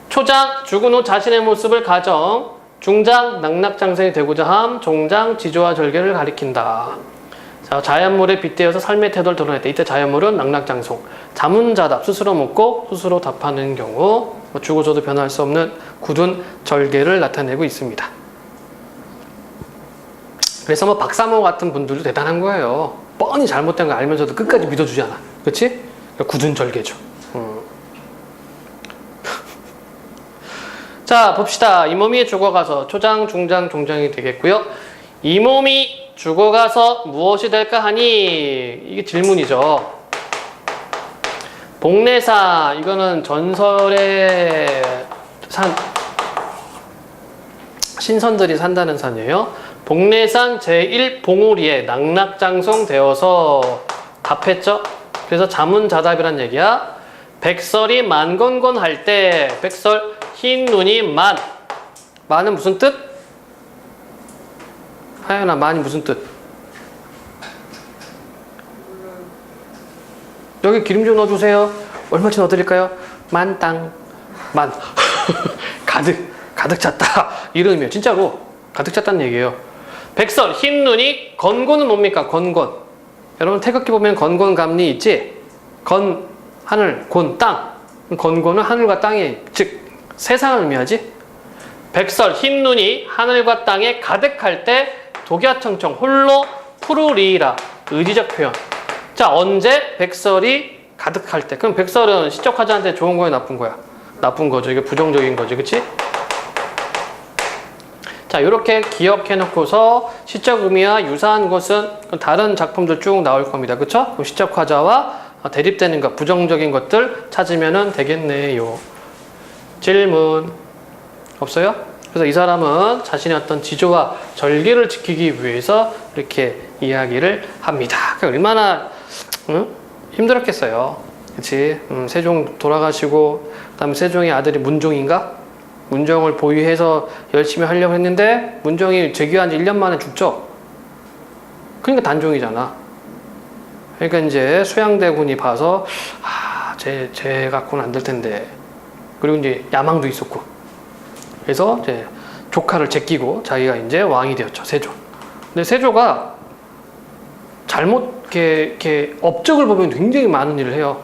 초장, 죽은 후 자신의 모습을 가정. 중장, 낙낙장성이 되고자 함. 종장, 지조와 절개를 가리킨다. 자, 자연물에 빗대어서 삶의 태도를 드러냈다. 이때 자연물은 낙낙장송. 자문자답, 스스로 묻고 스스로 답하는 경우. 죽어서도 변할 수 없는 굳은 절개를 나타내고 있습니다. 그래서 뭐 박사모 같은 분들도 대단한 거예요. 뻔히 잘못된 거 알면서도 끝까지 믿어주잖아. 그치? 굳은 절개죠. 자, 봅시다. 이 몸이 죽어가서 초장, 중장, 종장이 되겠고요. 이 몸이 죽어가서 무엇이 될까 하니, 이게 질문이죠. 복례사, 이거는 전설의 산, 신선들이 산다는 산이에요. 복례산 제1봉우리에 낙낙장송 되어서 답했죠. 그래서 자문자답이란 얘기야. 백설이 만건건 할 때, 백설 흰 눈이 만은 무슨 뜻? 하연아, 만이 무슨 뜻? 여기 기름 좀 넣어주세요. 얼마치 넣어드릴까요? 만땅, 만. 가득 찼다. 이런 의미예요. 진짜로 가득 찼다는 얘기예요. 백설, 흰 눈이, 건곤은 뭡니까? 건곤. 여러분 태극기 보면 건곤감리 있지? 건, 하늘, 곤, 땅. 건곤은 하늘과 땅에, 즉 세상을 의미하지? 백설, 흰 눈이 하늘과 땅에 가득할 때 독야청청 홀로 푸르리라. 의지적 표현. 자, 언제 백설이 가득할 때? 그럼 백설은 시적 화자한테 좋은 거야, 나쁜 거야? 나쁜 거죠. 이게 부정적인 거지, 그치? 자, 이렇게 기억해 놓고서 시적 의미와 유사한 것은 다른 작품들 쭉 나올 겁니다. 그쵸? 그럼 시적 화자와 대립되는 것, 부정적인 것들 찾으면 되겠네요. 질문 없어요? 그래서 이 사람은 자신의 어떤 지조와 절개를 지키기 위해서 이렇게 이야기를 합니다. 그러니까 얼마나 힘들었겠어요. 그치? 세종 돌아가시고 그다음에 세종의 아들이 문종인가? 문종을 보유해서 열심히 하려고 했는데 문종이 즉위한 지 1년 만에 죽죠. 그러니까 단종이잖아. 그러니까 이제 수양대군이 봐서 쟤 갖고는 안 될 텐데. 그리고 이제 야망도 있었고. 그래서 이제 조카를 제끼고 자기가 이제 왕이 되었죠. 세조. 근데 세조가 잘못 이렇게 업적을 보면 굉장히 많은 일을 해요.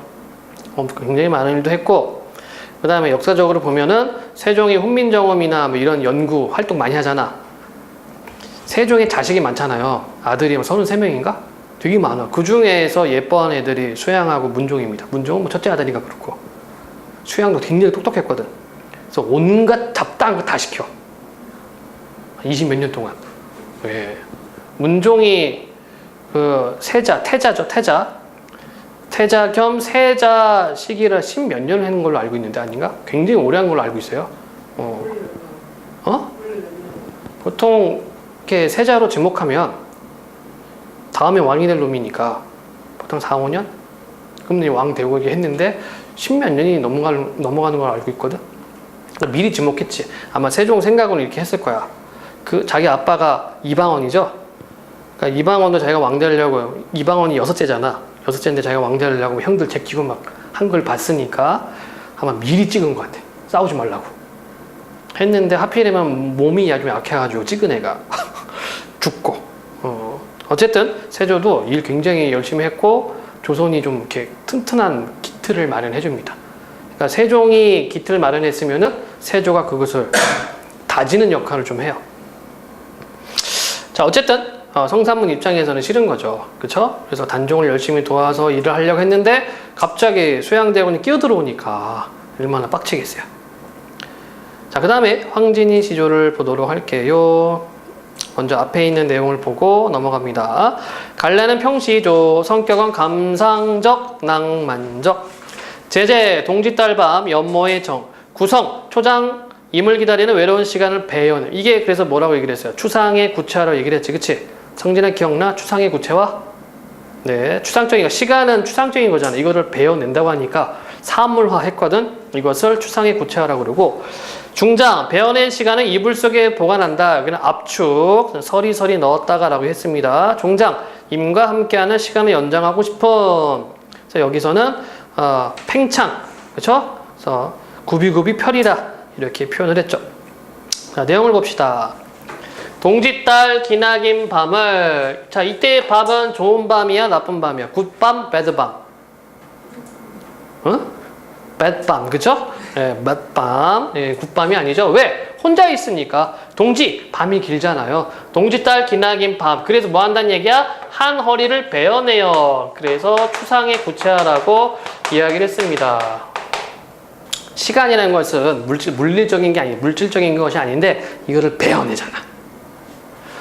굉장히 많은 일도 했고, 그 다음에 역사적으로 보면은 세종이 훈민정음이나 뭐 이런 연구 활동 많이 하잖아. 세종의 자식이 많잖아요. 아들이 33명인가? 되게 많아. 그 중에서 예뻐하는 애들이 수양하고 문종입니다. 문종은 뭐 첫째 아들이니까 그렇고. 수양도 굉장히 똑똑했거든. 그래서 온갖 잡다한 거 다 시켜. 20몇 년 동안. 예. 문종이 그 태자죠, 태자 겸 세자 시기를 10몇 년을 했는 걸로 알고 있는데 아닌가? 굉장히 오래 한 걸로 알고 있어요. 보통 이렇게 세자로 지목하면 다음에 왕이 될 놈이니까 보통 4, 5년? 그럼 왕 되고 했는데 10몇 년이 넘어가는 걸 알고 있거든? 미리 지목했지. 아마 세종 생각으로 이렇게 했을 거야. 자기 아빠가 이방원이죠? 그러니까 이방원도 자기가 왕 되려고, 이방원이 6째잖아. 6째인데 자기가 왕 되려고 형들 제끼고 막 한 걸 봤으니까 아마 미리 찍은 것 같아. 싸우지 말라고. 했는데 하필이면 몸이 좀 약해가지고 찍은 애가 죽고. 어쨌든 세조도 일 굉장히 열심히 했고 조선이 좀 이렇게 튼튼한 기틀을 마련해 줍니다. 그러니까 세종이 기틀을 마련했으면은 세조가 그것을 다지는 역할을 좀 해요. 자, 어쨌든 성삼문 입장에서는 싫은 거죠. 그쵸? 그래서 단종을 열심히 도와서 일을 하려고 했는데 갑자기 수양대군이 끼어들어오니까 얼마나 빡치겠어요. 자, 그 다음에 황진이 시조를 보도록 할게요. 먼저 앞에 있는 내용을 보고 넘어갑니다. 갈래는 평시조, 성격은 감상적, 낭만적. 제제, 동짓달밤, 연모의 정, 구성, 초장, 임을 기다리는 외로운 시간을 배연. 이게 그래서 뭐라고 얘기를 했어요? 추상의 구체화로 얘기를 했지, 그치? 성진아 기억나? 추상의 구체화? 네, 추상적인, 시간은 추상적인 거잖아. 이거를 배워낸다고 하니까 사물화 했거든? 이것을 추상의 구체화라고 그러고, 중장, 배워낸 시간은 이불 속에 보관한다. 여기는 압축, 서리서리 넣었다가라고 했습니다. 중장, 임과 함께하는 시간을 연장하고 싶은. 그래서 여기서는 팽창, 그렇죠? 그래서 구비구비 펴리라 이렇게 표현을 했죠. 자, 내용을 봅시다. 동짓달 기나긴 밤을. 자, 이때의 밤은 좋은 밤이야, 나쁜 밤이야? 굿밤, 배드밤? 응? 배드밤, 그죠? 예, 배드밤. 예, 굿밤이 아니죠. 왜? 혼자 있으니까. 동지, 밤이 길잖아요. 동짓달 기나긴 밤. 그래서 뭐 한다는 얘기야? 한 허리를 베어내요. 그래서 추상의 구체화라고 이야기를 했습니다. 시간이라는 것은 물리적인 게 아니에요. 물질적인 것이 아닌데 이거를 베어내잖아.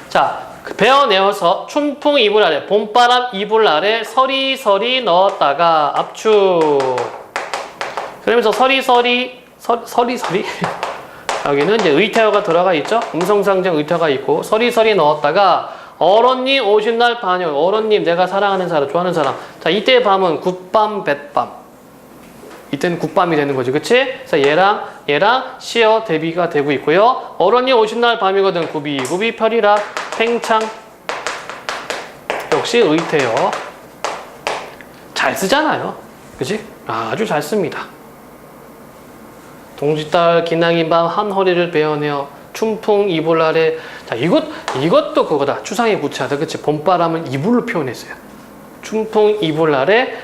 자, 베어내어서 춘풍 이불 아래, 봄바람 이불 아래 서리서리 넣었다가 압축. 그러면서 서리서리 여기는 이제 의태어가 들어가 있죠. 음성상정 의태어가 있고 서리서리 넣었다가 어른님 오신 날 반영. 어른님, 내가 사랑하는 사람, 좋아하는 사람. 자, 이때의 밤은 굿밤, 뱃밤. 이때는 굿밤이 되는 거지, 그치? 그래서 얘랑 시어 대비가 되고 있고요. 어른이 오신 날 밤이거든. 구비 펴리라, 팽창. 역시 의태어. 잘 쓰잖아요. 그치? 아주 잘 씁니다. 동짓달 기나긴 밤 한 허리를 베어내어 춘풍 이불 아래. 자, 이것도 그거다. 추상의 구체하다. 그치? 봄바람을 이불로 표현했어요. 춘풍 이불 아래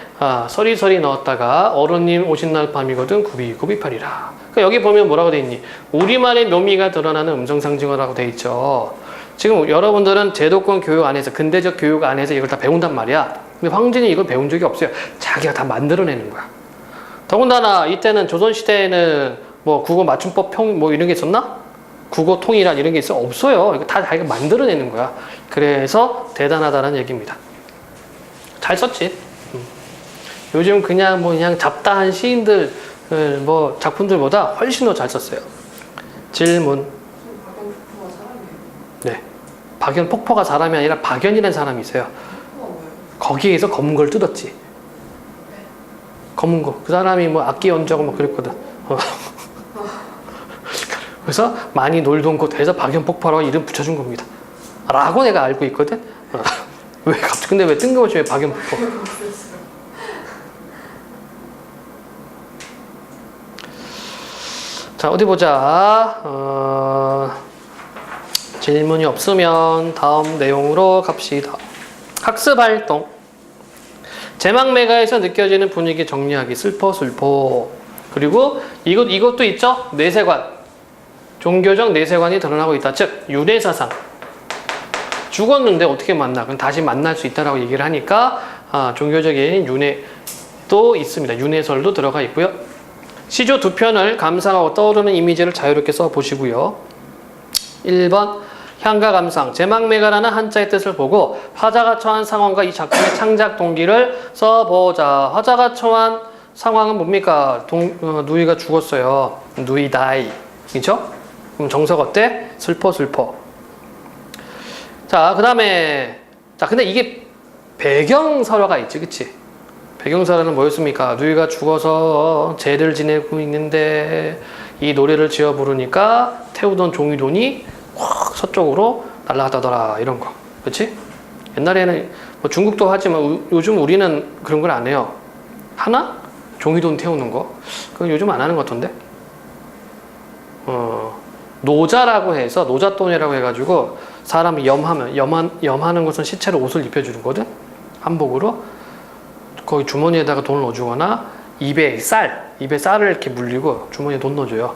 서리서리 넣었다가 어른님 오신 날 밤이거든. 구비 펴리라. 그러니까 여기 보면 뭐라고 돼 있니? 우리말의 묘미가 드러나는 음성상징어라고 돼 있죠. 지금 여러분들은 제도권 교육 안에서, 근대적 교육 안에서 이걸 다 배운단 말이야. 근데 황진이 이걸 배운 적이 없어요. 자기가 다 만들어내는 거야. 더군다나 이때는 조선시대에는 뭐 국어 맞춤법 뭐 이런 게 있었나? 국어 통일한 이런 게 있어? 없어요. 이거 다 자기가 만들어내는 거야. 그래서 대단하다는 얘기입니다. 잘 썼지. 요즘 그냥 잡다한 시인들 뭐 작품들보다 훨씬 더 잘 썼어요. 질문. 박연폭포가 사람이에요? 네. 박연폭포가 사람이 아니라 박연이라는 사람이 있어요. 폭포가 뭐예요? 거기에서 검은 걸 뜯었지. 네. 검은 거. 그 사람이 뭐 악기 연주하고 막 그랬거든. 그래서 많이 놀던 곳 해서 박연폭포라고 이름 붙여준 겁니다. 라고 내가 알고 있거든. 왜 갑자기 근데 왜 뜬금없이 왜 박연폭포? 자, 어디 보자. 질문이 없으면 다음 내용으로 갑시다. 학습 활동. 제막매가에서 느껴지는 분위기 정리하기. 슬퍼. 그리고 이것도 있죠. 내세관. 종교적 내세관이 드러나고 있다. 즉 윤회사상. 죽었는데 어떻게 만나? 그럼 다시 만날 수 있다라고 얘기를 하니까 종교적인 윤회도 있습니다. 윤회설도 들어가 있고요. 시조 두 편을 감상하고 떠오르는 이미지를 자유롭게 써보시고요. 1번 향가 감상. 제막매가라는 한자의 뜻을 보고 화자가 처한 상황과 이 작품의 창작 동기를 써보자. 화자가 처한 상황은 뭡니까? 누이가 죽었어요. 누이 다이. 그죠? 그럼 정석 어때? 슬퍼. 자, 그 다음에, 자, 근데 이게 배경설화가 있지, 그치? 배경설화는 뭐였습니까? 누이가 죽어서 제를 지내고 있는데 이 노래를 지어 부르니까 태우던 종이돈이 확 서쪽으로 날아가더라, 이런 거. 그치? 옛날에는 뭐 중국도 하지만 요즘 우리는 그런 걸 안 해요. 하나? 종이돈 태우는 거. 그건 요즘 안 하는 것 같던데? 노자라고 해서, 노잣돈이라고 해가지고 사람이 염하는 것은 시체로 옷을 입혀주는 거든? 한복으로. 거기 주머니에다가 돈을 넣어주거나 입에 쌀을 이렇게 물리고 주머니에 돈 넣어줘요.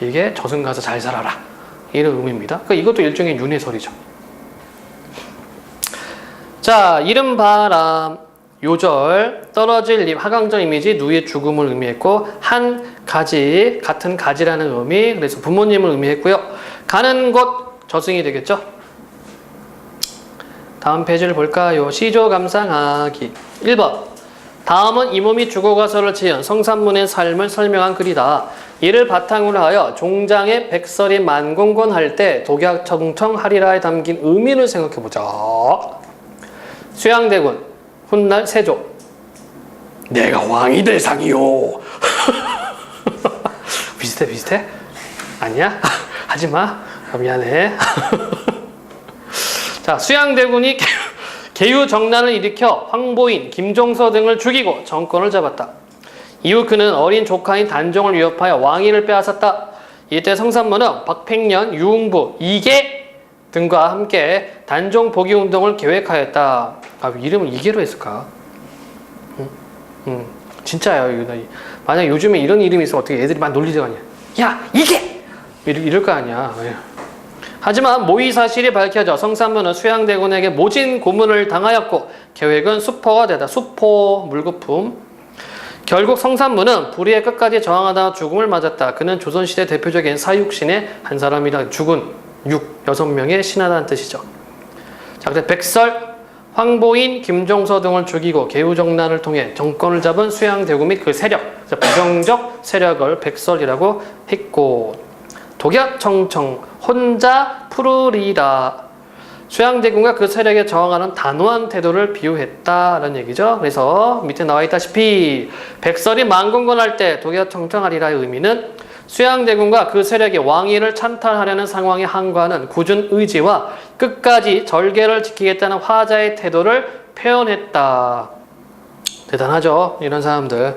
이게 저승 가서 잘 살아라, 이런 의미입니다. 그러니까 이것도 일종의 윤회설이죠. 자, 이른 바람, 요절, 떨어질 잎, 하강절 이미지, 누이의 죽음을 의미했고, 한 가지, 같은 가지라는 의미, 그래서 부모님을 의미했고요. 가는 곳, 저승이 되겠죠. 다음 페이지를 볼까요? 시조 감상하기. 1번 다음은 이 몸이 죽어가서를 지은 성산문의 삶을 설명한 글이다. 이를 바탕으로 하여 종장의 백설이 만공건할 때 독약청청하리라에 담긴 의미를 생각해보자. 수양대군 훗날 세조 내가 왕이 될 상이요. 비슷해? 아니야? 하지마. 미안해. 자, 수양대군이 계유정난을 일으켜 황보인, 김종서 등을 죽이고 정권을 잡았다. 이후 그는 어린 조카인 단종을 위협하여 왕위를 빼앗았다. 이때 성산문은 박팽년, 유흥부, 이계 등과 함께 단종 복위 운동을 계획하였다. 아, 이름을 이계로 했을까? 진짜예요. 만약 요즘에 이런 이름이 있으면 어떻게 애들이 막 놀리지 않냐? 야, 이계! 이럴 거 아니야. 하지만 모의 사실이 밝혀져 성산문은 수양대군에게 모진 고문을 당하였고 계획은 수포가 되다. 수포, 물거품. 결국 성산문은 불의의 끝까지 저항하다 죽음을 맞았다. 그는 조선시대 대표적인 사육신의 한 사람이다. 죽은 6명의 신하다는 뜻이죠. 자, 그때 백설, 황보인, 김종서 등을 죽이고 계우정난을 통해 정권을 잡은 수양대군 및 그 세력, 부정적 세력을 백설이라고 했고 독약청청 혼자 푸르리라. 수양대군과 그 세력에 저항하는 단호한 태도를 비유했다라는 얘기죠. 그래서 밑에 나와 있다시피 백설이 만공건할 때 독약청청하리라의 의미는 수양대군과 그 세력이 왕위를 찬탈하려는 상황에 항거하는 굳은 의지와 끝까지 절개를 지키겠다는 화자의 태도를 표현했다. 대단하죠, 이런 사람들.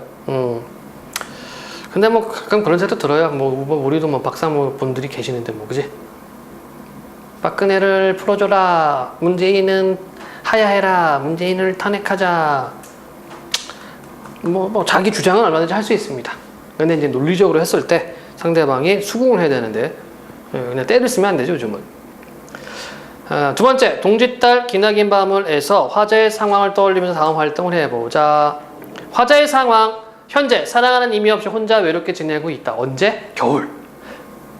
근데 뭐 가끔 그런 생각도 들어요. 뭐 우리도 뭐 박사모 분들이 계시는데 뭐 그지? 박근혜를 풀어줘라. 문재인은 하야해라. 문재인을 탄핵하자. 뭐 자기 주장은 얼마든지 할 수 있습니다. 근데 이제 논리적으로 했을 때 상대방이 수긍을 해야 되는데 그냥 때를 쓰면 안 되죠, 요즘은. 두 번째, 동짓달 기나긴 밤을에서 화자의 상황을 떠올리면서 다음 활동을 해보자. 화자의 상황, 현재 사랑하는 이미 없이 혼자 외롭게 지내고 있다. 언제? 겨울,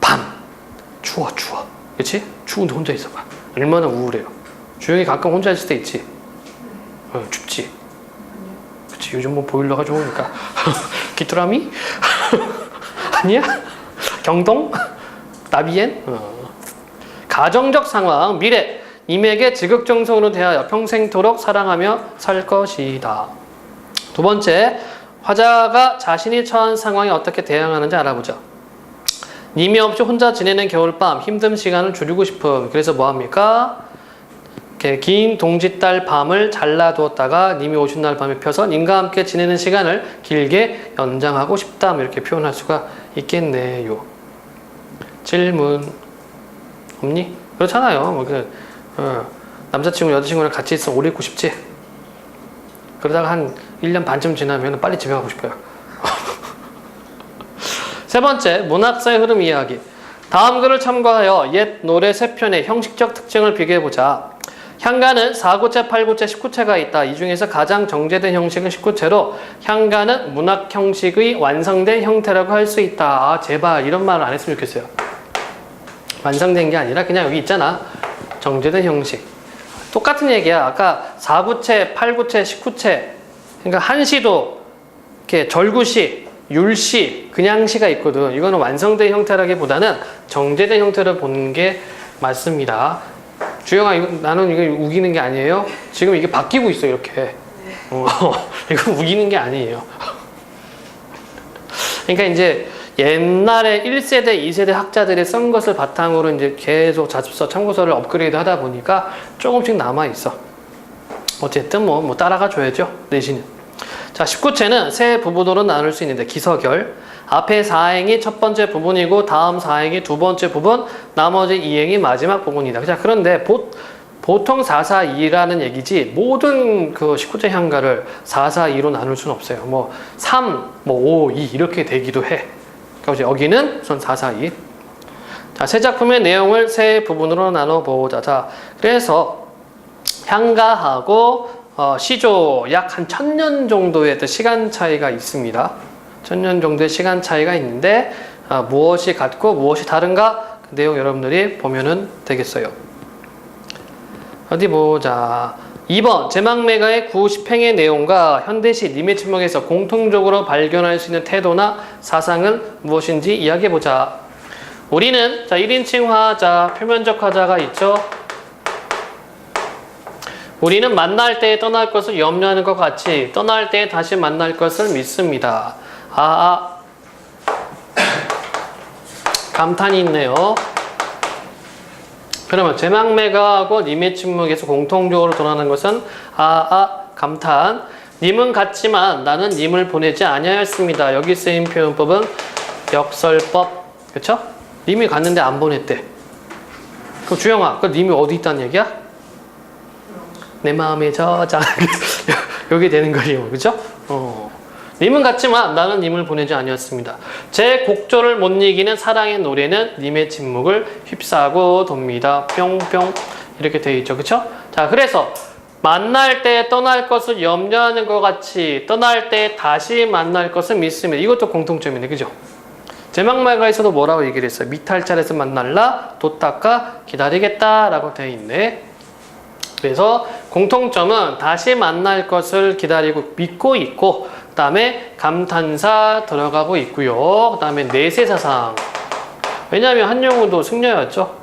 밤, 추워. 그치? 추운데 혼자 있어봐. 얼마나 우울해요. 주영이 가끔 혼자 있을 때 있지? 춥지? 그치, 요즘 뭐 보일러가 좋으니까. 귀뚜라미? 아니야? 경동? 나비엔? 가정적 상황, 미래. 임에게 지극정성으로 대하여 평생토록 사랑하며 살 것이다. 두 번째, 화자가 자신이 처한 상황에 어떻게 대응하는지 알아보자. 님이 없이 혼자 지내는 겨울밤, 힘든 시간을 줄이고 싶음. 그래서 뭐합니까? 이렇게 긴 동짓달 밤을 잘라두었다가 님이 오신 날 밤에 펴서 님과 함께 지내는 시간을 길게 연장하고 싶다. 이렇게 표현할 수가 있겠네요. 질문 없니? 그렇잖아요. 남자친구, 여자친구랑 같이 있으면 오래 있고 싶지? 그러다가 한 1년 반쯤 지나면 빨리 집에 가고 싶어요. 세 번째, 문학사의 흐름 이야기. 다음 글을 참고하여 옛 노래 세 편의 형식적 특징을 비교해보자. 향가는 4구체, 8구체, 19체가 있다. 이 중에서 가장 정제된 형식은 19체로 향가는 문학 형식의 완성된 형태라고 할 수 있다. 아, 제발 이런 말을 안 했으면 좋겠어요. 완성된 게 아니라 그냥 여기 있잖아. 정제된 형식. 똑같은 얘기야. 아까 4구체, 8구체, 19체. 그러니까 한시도 이렇게 절구시, 율시, 그냥 시가 있거든. 이거는 완성된 형태라기보다는 정제된 형태를 보는 게 맞습니다. 주영아, 나는 이거 우기는 게 아니에요? 지금 이게 바뀌고 있어, 이렇게. 이거 우기는 게 아니에요. 그러니까 이제 옛날에 1세대, 2세대 학자들이 쓴 것을 바탕으로 이제 계속 자습서, 참고서를 업그레이드 하다 보니까 조금씩 남아있어. 어쨌든 뭐 따라가 줘야죠, 내신은. 자, 19체는 세 부분으로 나눌 수 있는데, 기서결. 앞에 4행이 첫 번째 부분이고, 다음 4행이 두 번째 부분, 나머지 2행이 마지막 부분이다. 자, 그런데 보통 442라는 얘기지, 모든 그 19체 향가를 442로 나눌 수는 없어요. 뭐, 3, 5, 2, 이렇게 되기도 해. 그러니까 여기는 우선 442. 자, 세 작품의 내용을 세 부분으로 나눠보자. 자, 그래서 향가하고 시조 약 한 1000년 정도의 시간 차이가 있습니다. 1000년 정도의 시간 차이가 있는데 무엇이 같고 무엇이 다른가? 그 내용 여러분들이 보면은 되겠어요. 어디 보자. 2번 제망매가의 구십행의 내용과 현대시 님의 침묵에서 공통적으로 발견할 수 있는 태도나 사상은 무엇인지 이야기해보자. 우리는 자 1인칭 화자, 표면적 화자가 있죠. 우리는 만날 때 떠날 것을 염려하는 것 같이 떠날 때 다시 만날 것을 믿습니다. 감탄이 있네요. 그러면 제망매가하고 님의 침묵에서 공통적으로 드러나는 것은 감탄. 님은 갔지만 나는 님을 보내지 아니하였습니다. 여기 쓰인 표현법은 역설법. 그쵸? 님이 갔는데 안 보냈대. 그럼 주영아, 그 님이 어디 있다는 얘기야? 내 마음의 저장. 여기 되는 거예요. 그쵸? 님은 갔지만 나는 님을 보내지 아니었습니다. 제 곡조를 못 이기는 사랑의 노래는 님의 침묵을 휩싸고 돕니다. 뿅뿅 이렇게 되어 있죠. 그쵸? 자, 그래서 만날 때 떠날 것을 염려하는 것 같이 떠날 때 다시 만날 것을 믿습니다. 이것도 공통점이네. 그죠? 제망매가에서도 뭐라고 얘기를 했어요? 미탈찰에서 만날라 도닦아 기다리겠다 라고 되어 있네. 그래서 공통점은 다시 만날 것을 기다리고 믿고 있고, 그 다음에 감탄사 들어가고 있고요. 그 다음에 내세사상. 왜냐하면 한용우도 승려였죠.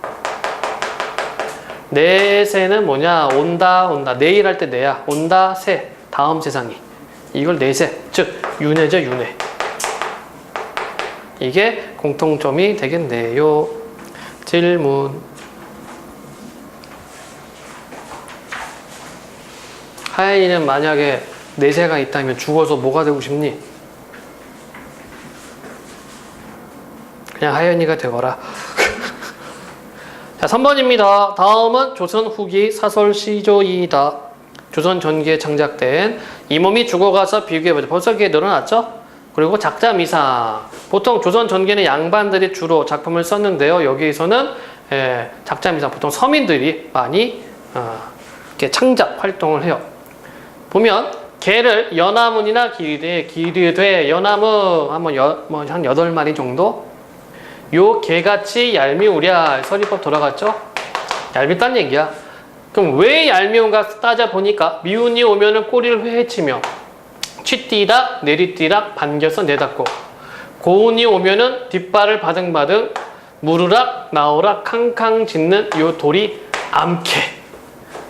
내세는 뭐냐? 온다. 내일 할 때 내야. 온다, 세. 다음 세상이. 이걸 내세. 즉 윤회죠, 윤회. 이게 공통점이 되겠네요. 질문. 하연이는 만약에 내세가 있다면 죽어서 뭐가 되고 싶니? 그냥 하연이가 되거라. 자, 3번입니다. 다음은 조선 후기 사설 시조이다. 조선 전기에 창작된 이 몸이 죽어가서 비교해보자. 벌써 그게 늘어났죠? 그리고 작자 미상. 보통 조선 전기에는 양반들이 주로 작품을 썼는데요. 여기에서는 작자 미상. 보통 서민들이 많이 이렇게 창작 활동을 해요. 보면 개를 연화문이나 기르되 연화문 한번 한 8마리 정도. 요 개같이 얄미우랴. 서리법 돌아갔죠? 얄밉다는 얘기야. 그럼 왜 얄미운가 따져보니까 미운이 오면은 꼬리를 회헤치며 취띠락 내리띠락 반겨서 내닫고, 고운이 오면은 뒷발을 바등바등 무르락 나오락 캉캉 짖는 요 돌이 암캐.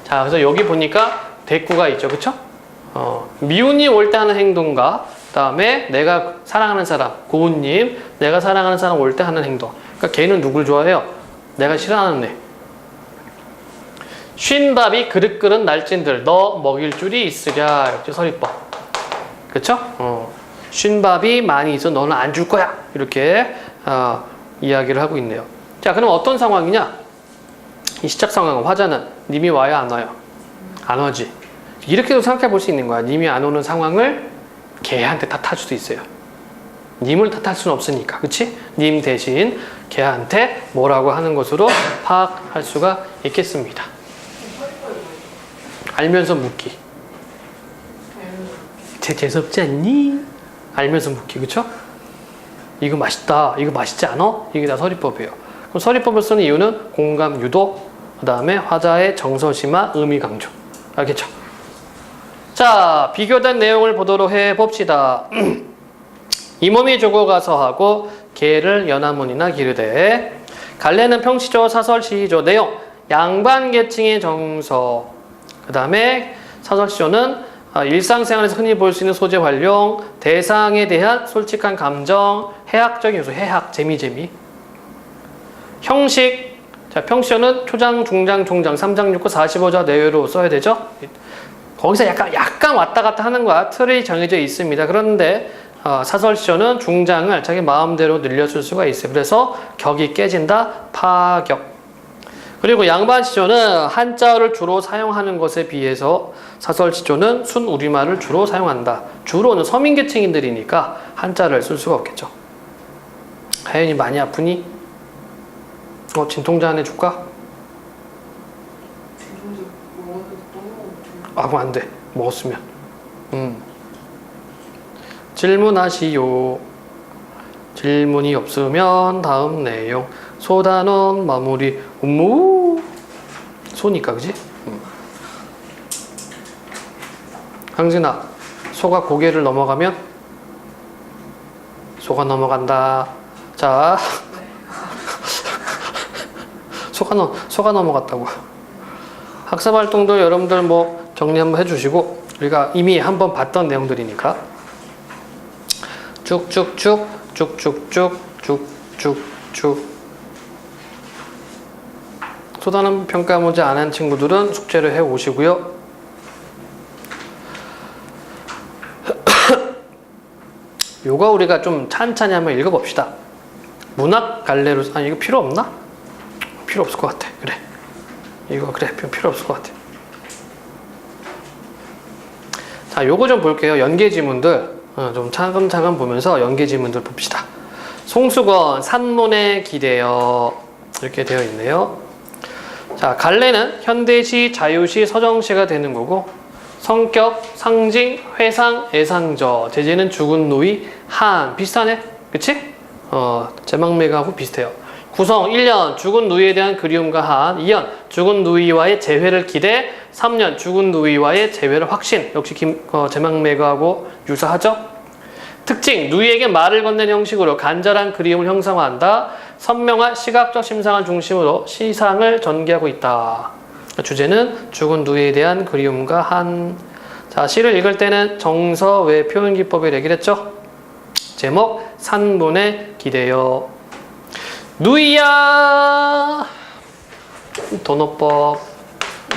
자, 그래서 여기 보니까 대꾸가 있죠. 그쵸? 미운이 올 때 하는 행동과 그 다음에 내가 사랑하는 사람, 고운님, 내가 사랑하는 사람 올 때 하는 행동. 그러니까 걔는 누굴 좋아해요? 내가 싫어하는 애. 쉰밥이 그릇그릇 날찐들 너 먹일 줄이 있으랴. 역시 서리법. 그쵸? 쉰밥이 많이 있어 너는 안 줄 거야. 이렇게 이야기를 하고 있네요. 자, 그럼 어떤 상황이냐? 이 시작 상황은 화자는 님이 와야 안 와요? 안 오지. 이렇게도 생각해 볼 수 있는 거야. 님이 안 오는 상황을 걔한테 탓할 수도 있어요. 님을 탓할 수는 없으니까. 그치? 님 대신 걔한테 뭐라고 하는 것으로 파악할 수가 있겠습니다. 알면서 묻기. 재수없지 않니? 알면서 묻기. 그쵸? 이거 맛있다. 이거 맛있지 않아? 이게 다 서리법이에요. 그럼 서리법을 쓰는 이유는 공감 유도, 그 다음에 화자의 정서심화, 의미 강조. 알겠죠? 자, 비교된 내용을 보도록 해봅시다. 이 몸이 죽어가서 하고 개를 연화문이나 기르되, 갈래는 평시조 사설시조 내용, 양반계층의 정서, 그 다음에 사설시조는 일상생활에서 흔히 볼 수 있는 소재 활용, 대상에 대한 솔직한 감정, 해학적인 요소, 해학, 재미. 형식, 자, 평시조는 초장, 중장, 종장, 3장 6구 45자 내외로 써야 되죠? 거기서 약간 왔다 갔다 하는 거야. 틀이 정해져 있습니다. 그런데 사설시조는 중장을 자기 마음대로 늘려줄 수가 있어요. 그래서 격이 깨진다. 파격. 그리고 양반시조는 한자어를 주로 사용하는 것에 비해서 사설시조는 순우리말을 주로 사용한다. 주로는 서민계층인들이니까 한자를 쓸 수가 없겠죠. 하연이 많이 아프니? 진통제 하나 줄까? 그럼 안 돼. 먹었으면. 질문하시오. 질문이 없으면 다음 내용. 소단원 마무리. 소니까 그지? 강진아, 소가 고개를 넘어가면? 소가 넘어간다. 자, 소가 넘어갔다고. 학습 활동도 여러분들 뭐 정리 한번 해주시고, 우리가 이미 한번 봤던 내용들이니까 쭉쭉쭉 소단원 평가 문제 안 한 친구들은 숙제를 해 오시고요. 요거 우리가 좀 찬찬히 한번 읽어봅시다. 문학 갈래로, 아니 이거 필요 없나? 필요 없을 것 같아. 그래, 이거 그래 필요 없을 것 같아. 자, 요거 좀 볼게요. 연계 지문들 좀 차근차근 보면서 연계 지문들 봅시다. 송수건 산문에 기대어 이렇게 되어 있네요. 자, 갈래는 현대시, 자유시, 서정시가 되는 거고, 성격, 상징, 회상, 애상저, 제재는 죽은 누이, 한 비슷하네, 그치? 제망매가하고 비슷해요. 구성 1년 죽은 누이에 대한 그리움과 한, 2년 죽은 누이와의 재회를 기대, 3년 죽은 누이와의 재회를 확신. 역시 제망매가하고 유사하죠? 특징, 누이에게 말을 건넨 형식으로 간절한 그리움을 형성한다. 선명한 시각적 심상을 중심으로 시상을 전개하고 있다. 주제는 죽은 누이에 대한 그리움과 한. 자, 시를 읽을 때는 정서 외 표현 기법을 얘기를 했죠. 제목, 산문에 기대어. 누이야 도노법,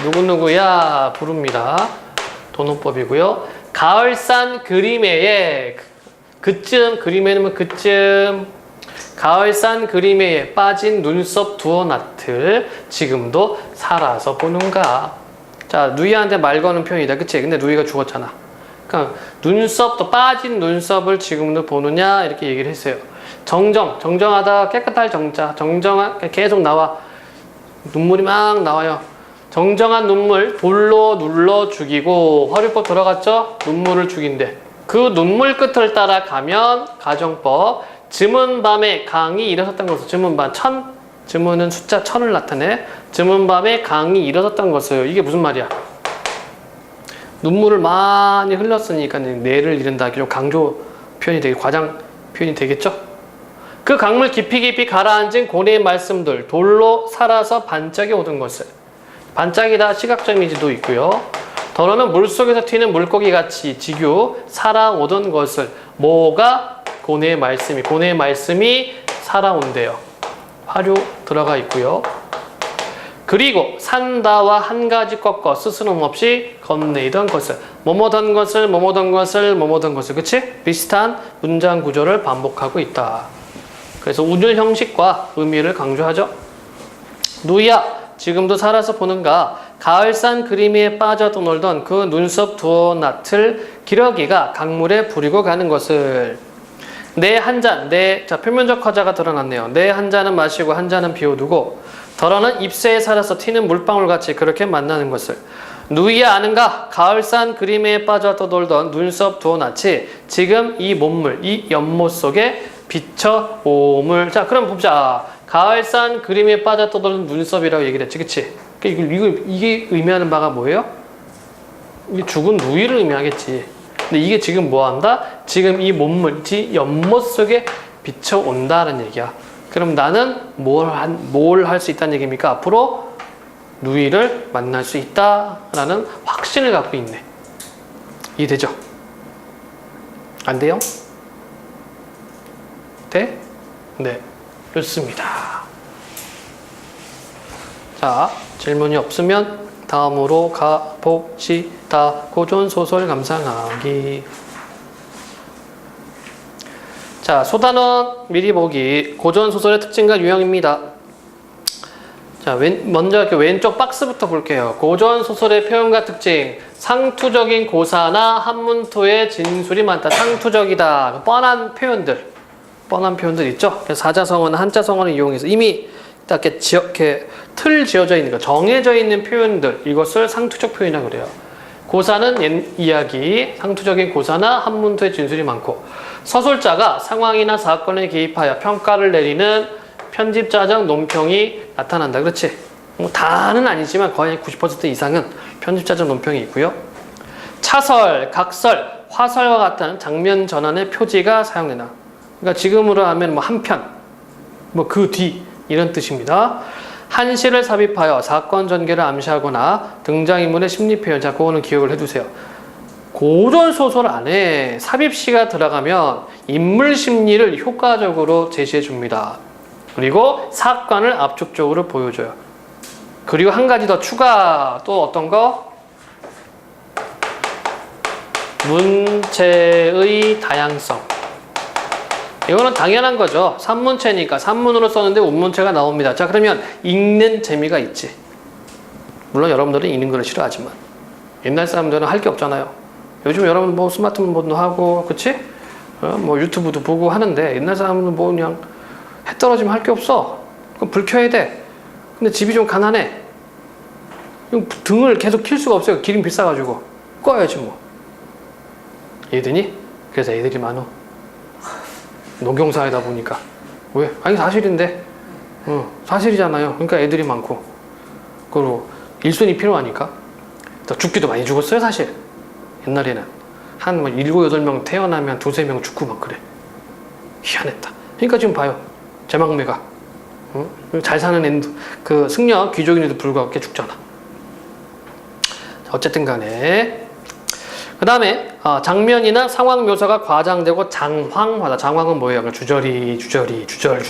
누구누구야 부릅니다. 도노법이고요. 가을산 그림에에, 그쯤, 그림에는 그쯤, 가을산 그림에에 빠진 눈썹 두어 낫을 지금도 살아서 보는가. 자, 누이한테 말 거는 표현이다, 그치? 근데 누이가 죽었잖아. 그러니까 눈썹, 또 빠진 눈썹을 지금도 보느냐 이렇게 얘기를 했어요. 정정하다, 깨끗할 정자, 정정한, 계속 나와. 눈물이 막 나와요. 정정한 눈물, 돌로 눌러 죽이고. 화류법 들어갔죠? 눈물을 죽인대. 그 눈물 끝을 따라가면 가정법, 즈문 밤에 강이 일어섰던 것을, 즈문 밤, 즈문은 숫자 1000을 나타내. 즈문 밤에 강이 일어섰던 것을. 이게 무슨 말이야? 눈물을 많이 흘렸으니까 뇌를 잃은다. 좀 강조 표현이 되게, 과장 표현이 되겠죠? 그 강물 깊이 가라앉은 고뇌의 말씀들, 돌로 살아서 반짝이 오던 것을. 반짝이다 시각적 이미지도 있고요. 더러는 물속에서 튀는 물고기같이 지규 살아오던 것을. 뭐가? 고뇌의 말씀이 살아온대요. 화류 들어가 있고요. 그리고 산다와 한 가지 꺾어 스스럼 없이 건네이던 것을. 뭐뭐던 것을, 그치? 비슷한 문장 구조를 반복하고 있다. 그래서 운율 형식과 의미를 강조하죠. 누이야, 지금도 살아서 보는가. 가을산 그림에 빠져도 놀던 그 눈썹 두어 낫을 기러기가 강물에 부리고 가는 것을. 내 한 잔, 자, 표면적 화자가 드러났네요. 내 한 잔은 마시고 한 잔은 비워두고, 더러는 잎새에 살아서 튀는 물방울같이 그렇게 만나는 것을. 누이야 아는가? 가을산 그림에 빠져 떠돌던 눈썹 두어 낫이 지금 이 몸물, 이 연못 속에 비쳐 오물. 자, 그럼 봅시다. 가을산 그림에 빠져 떠도는 눈썹이라고 얘기를 했지, 그치? 이게 의미하는 바가 뭐예요? 이게 죽은 누이를 의미하겠지. 근데 이게 지금 뭐 한다? 지금 이 몸물, 이 연못 속에 비쳐 온다는 얘기야. 그럼 나는 뭘 할 수 있다는 얘기입니까? 앞으로 누이를 만날 수 있다라는 확신을 갖고 있네. 이해되죠? 안 돼요? 돼? 네, 좋습니다. 자, 질문이 없으면 다음으로 가봅시다. 고전소설 감상하기. 자, 소단원 미리 보기. 고전소설의 특징과 유형입니다. 자, 먼저 이렇게 왼쪽 박스부터 볼게요. 고전소설의 표현과 특징. 상투적인 고사나 한문토의 진술이 많다. 상투적이다. 뻔한 표현들 있죠? 그래서 사자성어나 한자성어를 이용해서 이미 딱 이렇게 틀 지어져 있는 거, 정해져 있는 표현들, 이것을 상투적 표현이라고 그래요. 고사는 이야기, 상투적인 고사나 한문토의 진술이 많고, 서술자가 상황이나 사건에 개입하여 평가를 내리는 편집자적 논평이 나타난다. 그렇지? 뭐 다는 아니지만 거의 90% 이상은 편집자적 논평이 있고요. 차설, 각설, 화설과 같은 장면 전환의 표지가 사용된다. 그러니까 지금으로 하면 뭐 한편, 뭐 그 뒤 이런 뜻입니다. 한시를 삽입하여 사건 전개를 암시하거나 등장인물의 심리 표현. 자, 그거는 기억을 해두세요. 고전 소설 안에 삽입시가 들어가면 인물 심리를 효과적으로 제시해 줍니다. 그리고 사건을 압축적으로 보여줘요. 그리고 한 가지 더 추가. 또 어떤 거? 문체의 다양성. 이거는 당연한 거죠. 산문체니까 산문으로 썼는데 운문체가 나옵니다. 자, 그러면 읽는 재미가 있지. 물론 여러분들은 읽는 걸 싫어하지만 옛날 사람들은 할 게 없잖아요. 요즘 여러분 뭐 스마트폰도 하고, 그치? 뭐 유튜브도 보고 하는데 옛날 사람은 뭐 그냥 해 떨어지면 할 게 없어. 그럼 불 켜야 돼. 근데 집이 좀 가난해. 등을 계속 킬 수가 없어요. 기름 비싸가지고. 꺼야지 뭐. 이해되니? 그래서 애들이 많어. 농경사회다 보니까. 왜? 아니 사실인데. 사실이잖아요. 그러니까 애들이 많고. 그리고 일손이 필요하니까. 또 죽기도 많이 죽었어요 사실. 옛날에는 한 뭐 7, 8명 태어나면 2, 3명 죽고 막 그래. 희한했다. 그러니까 지금 봐요. 제망매가 잘 사는 애들, 그 승려 귀족인에도 불구하고 꽤 죽잖아. 어쨌든 간에 그 다음에 장면이나 상황 묘사가 과장되고 장황하다. 장황은 뭐예요? 주저리 주절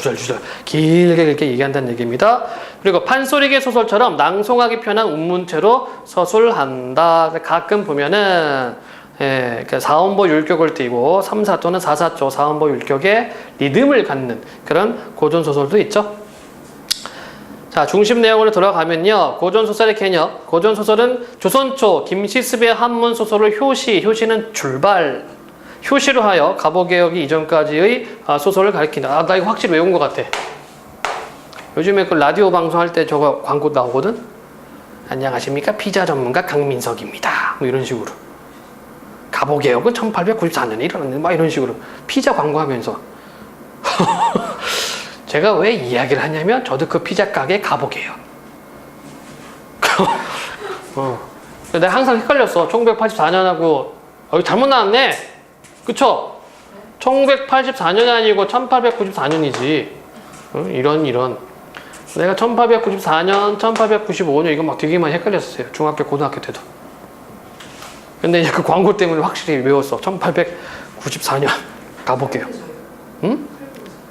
길게 얘기한다는 얘기입니다. 그리고 판소리계 소설처럼 낭송하기 편한 운문체로 서술한다. 가끔 보면은 그러니까 4원보 율격을 띠고 3사 또는 4사조 4원보 율격의 리듬을 갖는 그런 고전소설도 있죠. 자, 중심 내용으로 들어가면요. 고전소설의 개념. 고전소설은 조선초 김시습의 한문소설을 효시는 출발, 효시로 하여 갑오개혁이 이전까지의 소설을 가리킨다. 나 이거 확실히 외운 것 같아. 요즘에 그 라디오 방송할 때 저거 광고 나오거든? 안녕하십니까? 피자 전문가 강민석입니다. 뭐 이런 식으로. 갑오개혁은 1894년에 일어났는데 막 이런 식으로 피자 광고하면서 제가 왜 이야기를 하냐면 저도 그 피자 가게에 가보게요. 내가 항상 헷갈렸어. 1984년하고 잘못 나왔네. 그쵸? 1984년이 아니고 1894년이지. 이런 내가 1894년, 1895년 이거 막 되게 많이 헷갈렸어요. 중학교, 고등학교 때도. 근데 이제 그 광고 때문에 확실히 외웠어. 1894년 가볼게요. 응?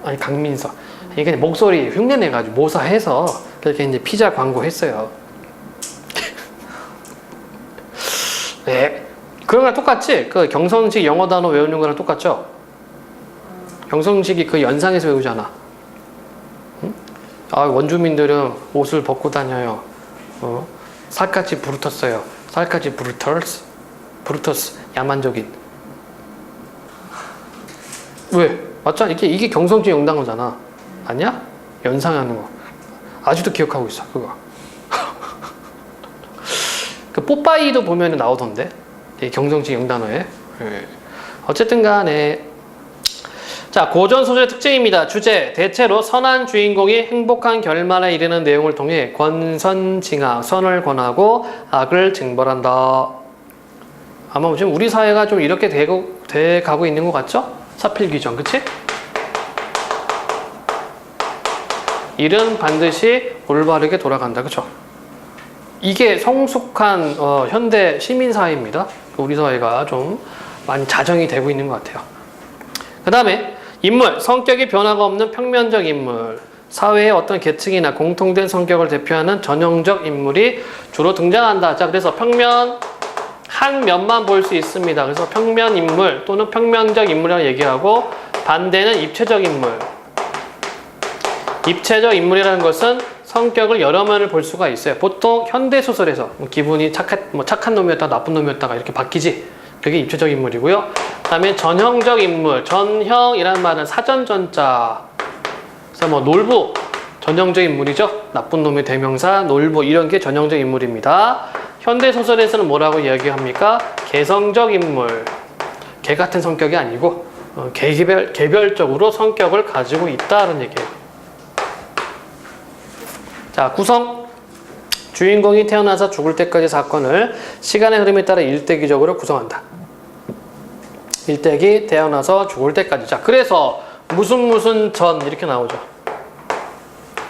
아니 강민석. 이게 목소리 흉내내가지고 모사해서 그렇게 이제 피자 광고 했어요. 네. 그런 거랑 똑같지? 그 경성식 영어 단어 외우는 거랑 똑같죠? 경성식이 그 연상에서 외우잖아. 응? 원주민들은 옷을 벗고 다녀요. 살갗이 부르텄어요. 살갗이 브루터스 야만적인. 왜? 맞잖아. 이게 경성식 영단어잖아. 아니야? 연상하는 거. 아직도 기억하고 있어, 그거. 그 뽀빠이도 보면 나오던데. 경성식 영단어에. 어쨌든 간에. 자, 고전소설의 특징입니다. 주제. 대체로 선한 주인공이 행복한 결말에 이르는 내용을 통해 권선징악, 선을 권하고 악을 징벌한다. 아마 지금 우리 사회가 좀 이렇게 돼 가고 있는 것 같죠? 사필귀정, 그치? 일은 반드시 올바르게 돌아간다. 그쵸? 이게 성숙한 현대 시민사회입니다. 우리 사회가 좀 많이 자정이 되고 있는 것 같아요. 그 다음에 인물, 성격이 변화가 없는 평면적 인물. 사회의 어떤 계층이나 공통된 성격을 대표하는 전형적 인물이 주로 등장한다. 자, 그래서 평면 한 면만 볼 수 있습니다. 그래서 평면 인물 또는 평면적 인물이라고 얘기하고, 반대는 입체적 인물. 입체적 인물이라는 것은 성격을 여러 면을 볼 수가 있어요. 보통 현대소설에서 기분이 착한 놈이었다 나쁜 놈이었다가 이렇게 바뀌지. 그게 입체적 인물이고요. 그 다음에 전형적 인물. 전형이라는 말은 사전전자. 그래서 뭐 놀부 전형적 인물이죠. 나쁜 놈의 대명사 놀부 이런 게 전형적 인물입니다. 현대소설에서는 뭐라고 이야기합니까? 개성적 인물. 개 같은 성격이 아니고 개별적으로 성격을 가지고 있다는 얘기예요. 자, 구성. 주인공이 태어나서 죽을 때까지 사건을 시간의 흐름에 따라 일대기적으로 구성한다. 일대기 태어나서 죽을 때까지. 자, 그래서 무슨 전 이렇게 나오죠.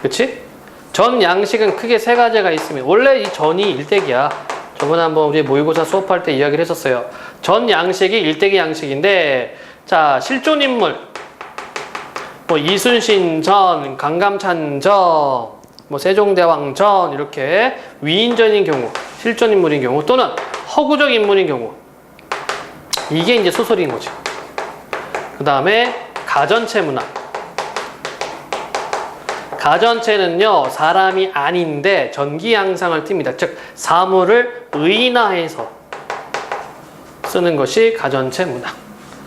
그치? 전 양식은 크게 세 가지가 있습니다. 원래 이 전이 일대기야. 저번에 한번 우리 모의고사 수업할 때 이야기를 했었어요. 전 양식이 일대기 양식인데, 자, 실존 인물. 뭐 이순신 전, 강감찬 전, 뭐 세종대왕 전 이렇게 위인전인 경우, 실존 인물인 경우 또는 허구적 인물인 경우 이게 이제 소설인 거죠. 그 다음에 가전체 문학. 가전체는요 사람이 아닌데 전기 양상을 띱니다. 즉 사물을 의인화해서 쓰는 것이 가전체 문학.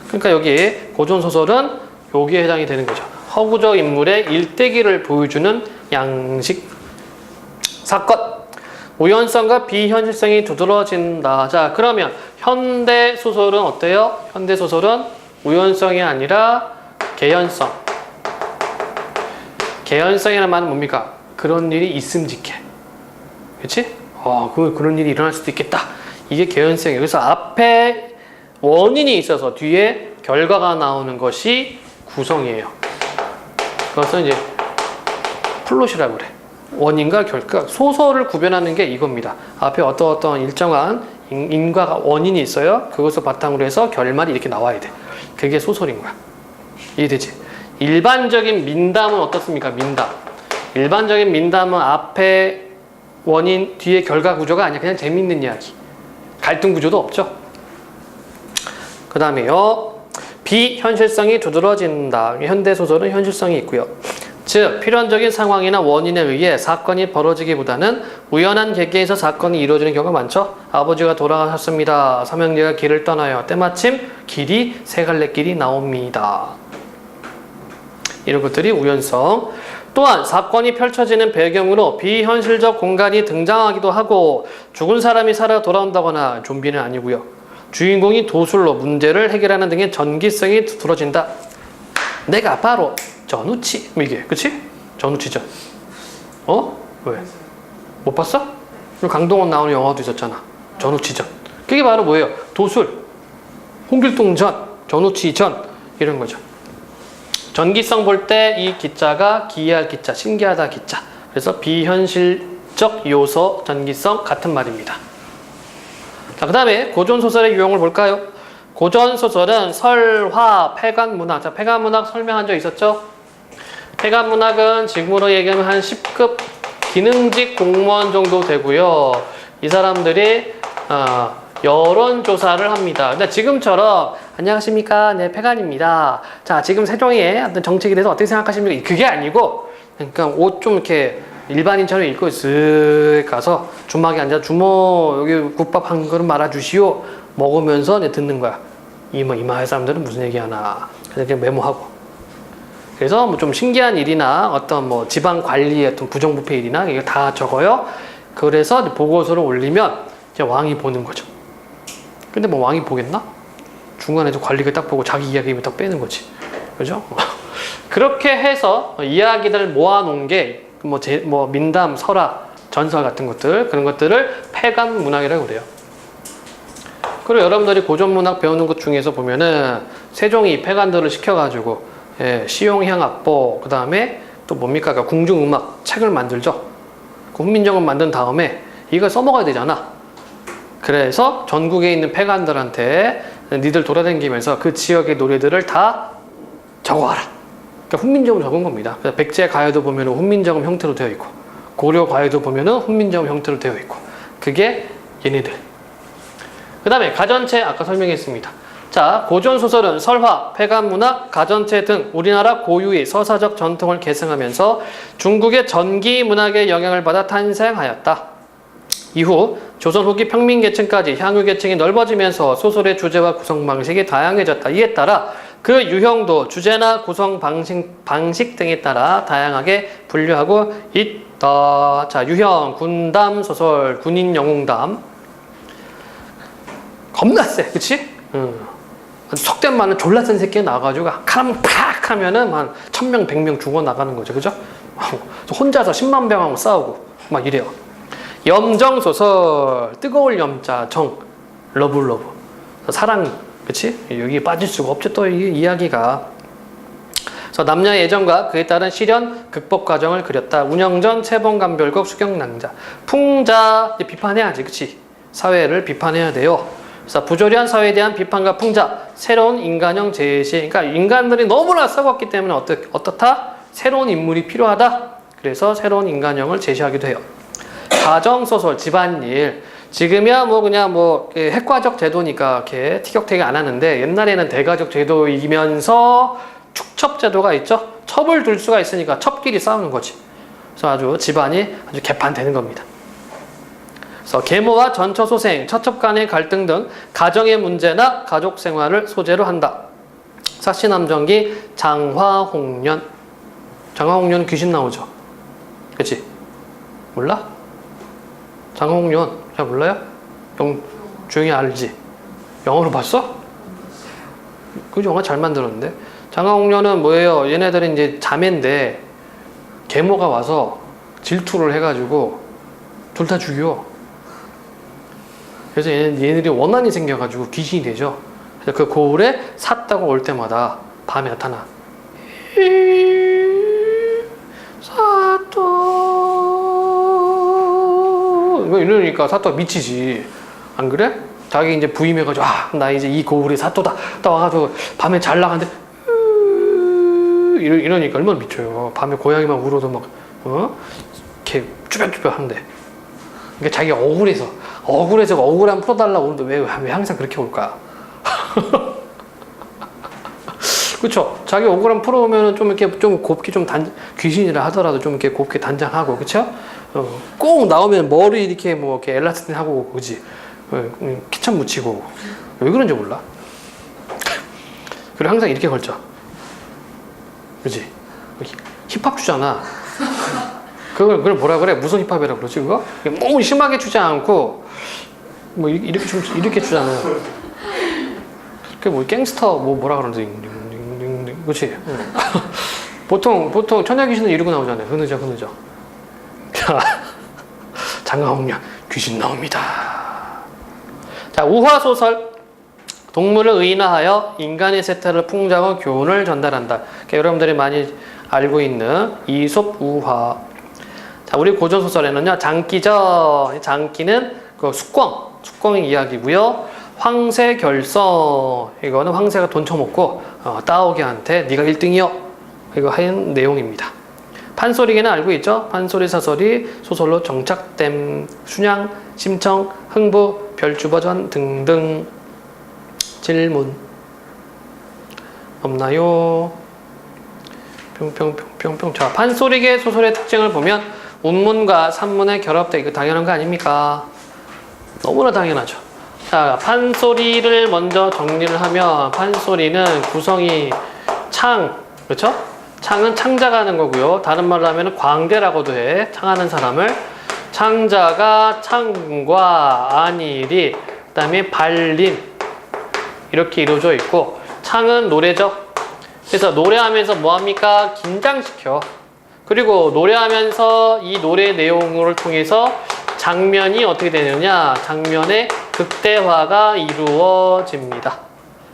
그러니까 여기 고전소설은 여기에 해당이 되는 거죠. 허구적 인물의 일대기를 보여주는 양식. 사건. 우연성과 비현실성이 두드러진다. 자, 그러면 현대소설은 어때요? 현대소설은 우연성이 아니라 개연성. 개연성이라는 말은 뭡니까? 그런 일이 있음직해. 그치? 그런 일이 일어날 수도 있겠다. 이게 개연성이에요. 그래서 앞에 원인이 있어서 뒤에 결과가 나오는 것이 구성이에요. 그것은 이제 플롯이라고 그래. 원인과 결과. 소설을 구별하는 게 이겁니다. 앞에 어떤 일정한 인과가 원인이 있어요. 그것을 바탕으로 해서 결말이 이렇게 나와야 돼. 그게 소설인 거야. 이해되지? 일반적인 민담은 어떻습니까? 민담. 일반적인 민담은 앞에 원인, 뒤에 결과 구조가 아니야. 그냥 재밌는 이야기. 갈등 구조도 없죠. 그 다음에요. 비현실성이 두드러진다. 현대소설은 현실성이 있고요. 즉 필연적인 상황이나 원인에 의해 사건이 벌어지기보다는 우연한 계기에서 사건이 이루어지는 경우가 많죠. 아버지가 돌아가셨습니다. 삼형제가 길을 떠나요. 때마침 길이 세 갈래 길이 나옵니다. 이런 것들이 우연성. 또한 사건이 펼쳐지는 배경으로 비현실적 공간이 등장하기도 하고 죽은 사람이 살아 돌아온다거나 좀비는 아니고요. 주인공이 도술로 문제를 해결하는 등의 전기성이 두드러진다. 내가 바로 전우치. 이게 그치? 전우치전. 왜? 못 봤어? 강동원 나오는 영화도 있었잖아. 전우치전. 그게 바로 뭐예요? 도술. 홍길동전, 전우치전 이런 거죠. 전기성 볼 때 이 기자가 기이할 기자, 신기하다 기자. 그래서 비현실적 요소, 전기성 같은 말입니다. 자, 그 다음에 고전소설의 유형을 볼까요? 고전소설은 설화, 폐간문학. 자, 폐간문학 설명한 적 있었죠? 폐간문학은 지금으로 얘기하면 한 10급 기능직 공무원 정도 되고요. 이 사람들이 여론조사를 합니다. 근데 지금처럼 안녕하십니까? 네, 폐간입니다. 자, 지금 세종의 어떤 정책에 대해서 어떻게 생각하십니까? 그게 아니고 그러니까 옷 좀 이렇게 일반인처럼 입고 쓱 가서 주막에 앉아 주모 여기 국밥 한 그릇 말아주시오 먹으면서 이제 듣는 거야. 이마을 사람들은 무슨 얘기하나. 그래서 그냥 메모하고. 그래서 뭐 좀 신기한 일이나 어떤 뭐 지방 관리의 어떤 부정부패 일이나 이거 다 적어요. 그래서 보고서를 올리면 이제 왕이 보는 거죠. 근데 뭐 왕이 보겠나? 중간에 좀 관리가 딱 보고 자기 이야기를 딱 빼는 거지. 그죠? 그렇게 해서 이야기들을 모아놓은 게 뭐 민담, 설화, 전설 같은 것들, 그런 것들을 폐간 문학이라고 그래요. 그리고 여러분들이 고전문학 배우는 것 중에서 보면은 세종이 폐간들을 시켜가지고 시용향악보, 그 다음에 또 뭡니까? 궁중음악 책을 만들죠. 그 훈민정음 만든 다음에 이걸 써먹어야 되잖아. 그래서 전국에 있는 폐간들한테 니들 돌아다니면서 그 지역의 노래들을 다 적어와라. 그러니까 훈민정음 적은 겁니다. 백제 가요도 보면 훈민정음 형태로 되어 있고, 고려 가요도 보면 훈민정음 형태로 되어 있고, 그게 얘네들. 그 다음에 가전체 아까 설명했습니다. 자, 고전소설은 설화, 폐간문학, 가전체 등 우리나라 고유의 서사적 전통을 계승하면서 중국의 전기문학의 영향을 받아 탄생하였다. 이후 조선 후기 평민계층까지 향유계층이 넓어지면서 소설의 주제와 구성 방식이 다양해졌다. 이에 따라 그 유형도 주제나 구성 방식 등에 따라 다양하게 분류하고 있다. 자, 유형, 군담 소설, 군인 영웅담. 겁나 세, 그치? 속된 말은 졸라 센 새끼가 나와가지고 칼 팍 하면은 한 1000명, 100명 죽어 나가는 거죠, 그죠? 혼자서 10만 병하고 싸우고 막 이래요. 염정소설. 뜨거울 염자 정. 러브. 사랑. 그치? 여기 빠질 수가 없죠. 또 이 이야기가. 그래서 남녀의 애정과 그에 따른 시련 극복 과정을 그렸다. 운영전 채봉감별곡 수경낭자. 풍자 비판해야지. 그치? 사회를 비판해야 돼요. 그래서 부조리한 사회에 대한 비판과 풍자. 새로운 인간형 제시. 그러니까 인간들이 너무나 썩었기 때문에 어떻다? 새로운 인물이 필요하다. 그래서 새로운 인간형을 제시하기도 해요. 가정소설, 집안일. 지금이야 그냥 핵가족 제도니까 이렇게 티격태격 안 하는데 옛날에는 대가족 제도이면서 축첩 제도가 있죠. 첩을 둘 수가 있으니까 첩끼리 싸우는 거지. 그래서 아주 집안이 아주 개판되는 겁니다. 그래서 계모와 전처소생, 처첩 간의 갈등 등 가정의 문제나 가족 생활을 소재로 한다. 사시남정기 장화홍련. 장화홍련 귀신 나오죠. 그치? 몰라? 장화홍련 잘 몰라요? 조용히 알지? 영어로 봤어? 그 영화 잘 만들었는데. 장화홍련은 뭐예요? 얘네들은 이제 자매인데 계모가 와서 질투를 해가지고 둘 다 죽여. 그래서 얘네들이 원한이 생겨가지고 귀신이 되죠. 그래서 그 거울에 샀다고 올 때마다 밤에 나타나. 사또 이러니까 사또가 미치지. 안 그래? 자기 이제 부임해가지고 나 이제 이 거울에 사또다 딱 와가지고 밤에 잘 나가는데 이러니까 얼마나 미쳐요. 밤에 고양이만 울어도 막 이렇게 쭈뼛쭈뼛 하는데. 그러니까 자기가 억울해서 억울함 풀어달라고 오는데 왜 항상 그렇게 올까? 그쵸? 자기 억울함 풀어오면은 좀 이렇게 좀 곱게 귀신이라 하더라도 좀 이렇게 곱게 단장하고, 그쵸? 꼭 나오면 머리 이렇게 이렇게 엘라스틴 하고, 그지? 키참 묻히고. 왜 그런지 몰라? 그리고 항상 이렇게 걸쳐. 그지? 힙합 주잖아. 그걸 뭐라 그래? 무슨 힙합이라고 그러지, 그거? 너무 심하게 주지 않고, 이렇게 주잖아요. 갱스터, 뭐라 그러지? 그치? 보통 천녀귀신은 이러고 나오잖아요. 흐느적. 자, 장화홍련, 귀신 나옵니다. 자, 우화소설. 동물을 의인화하여 인간의 세태를 풍자하고 교훈을 전달한다. 여러분들이 많이 알고 있는 이솝 우화. 자, 우리 고전소설에는요, 장기죠. 장기는 그 숙광의 이야기고요. 황새결성, 이거는 황새가 돈 쳐먹고 따오기한테 네가 1등이요. 이거 한 내용입니다. 판소리개는 알고 있죠? 판소리 사설이 소설로 정착됨, 순양, 심청, 흥부, 별주버전 등등. 질문 없나요? 평평평평평. 자, 판소리개 소설의 특징을 보면 운문과 산문의 결합돼. 이거 당연한 거 아닙니까? 너무나 당연하죠. 자, 판소리를 먼저 정리를 하면 판소리는 구성이 그렇죠? 창은 창자가 하는 거고요. 다른 말로 하면 광대라고도 해. 창하는 사람을. 창자가 창과 안일이, 그 다음에 발림 이렇게 이루어져 있고, 창은 노래죠. 그래서 노래하면서 뭐합니까? 긴장시켜. 그리고 노래하면서 이 노래 내용을 통해서 장면이 어떻게 되느냐? 장면의 극대화가 이루어집니다.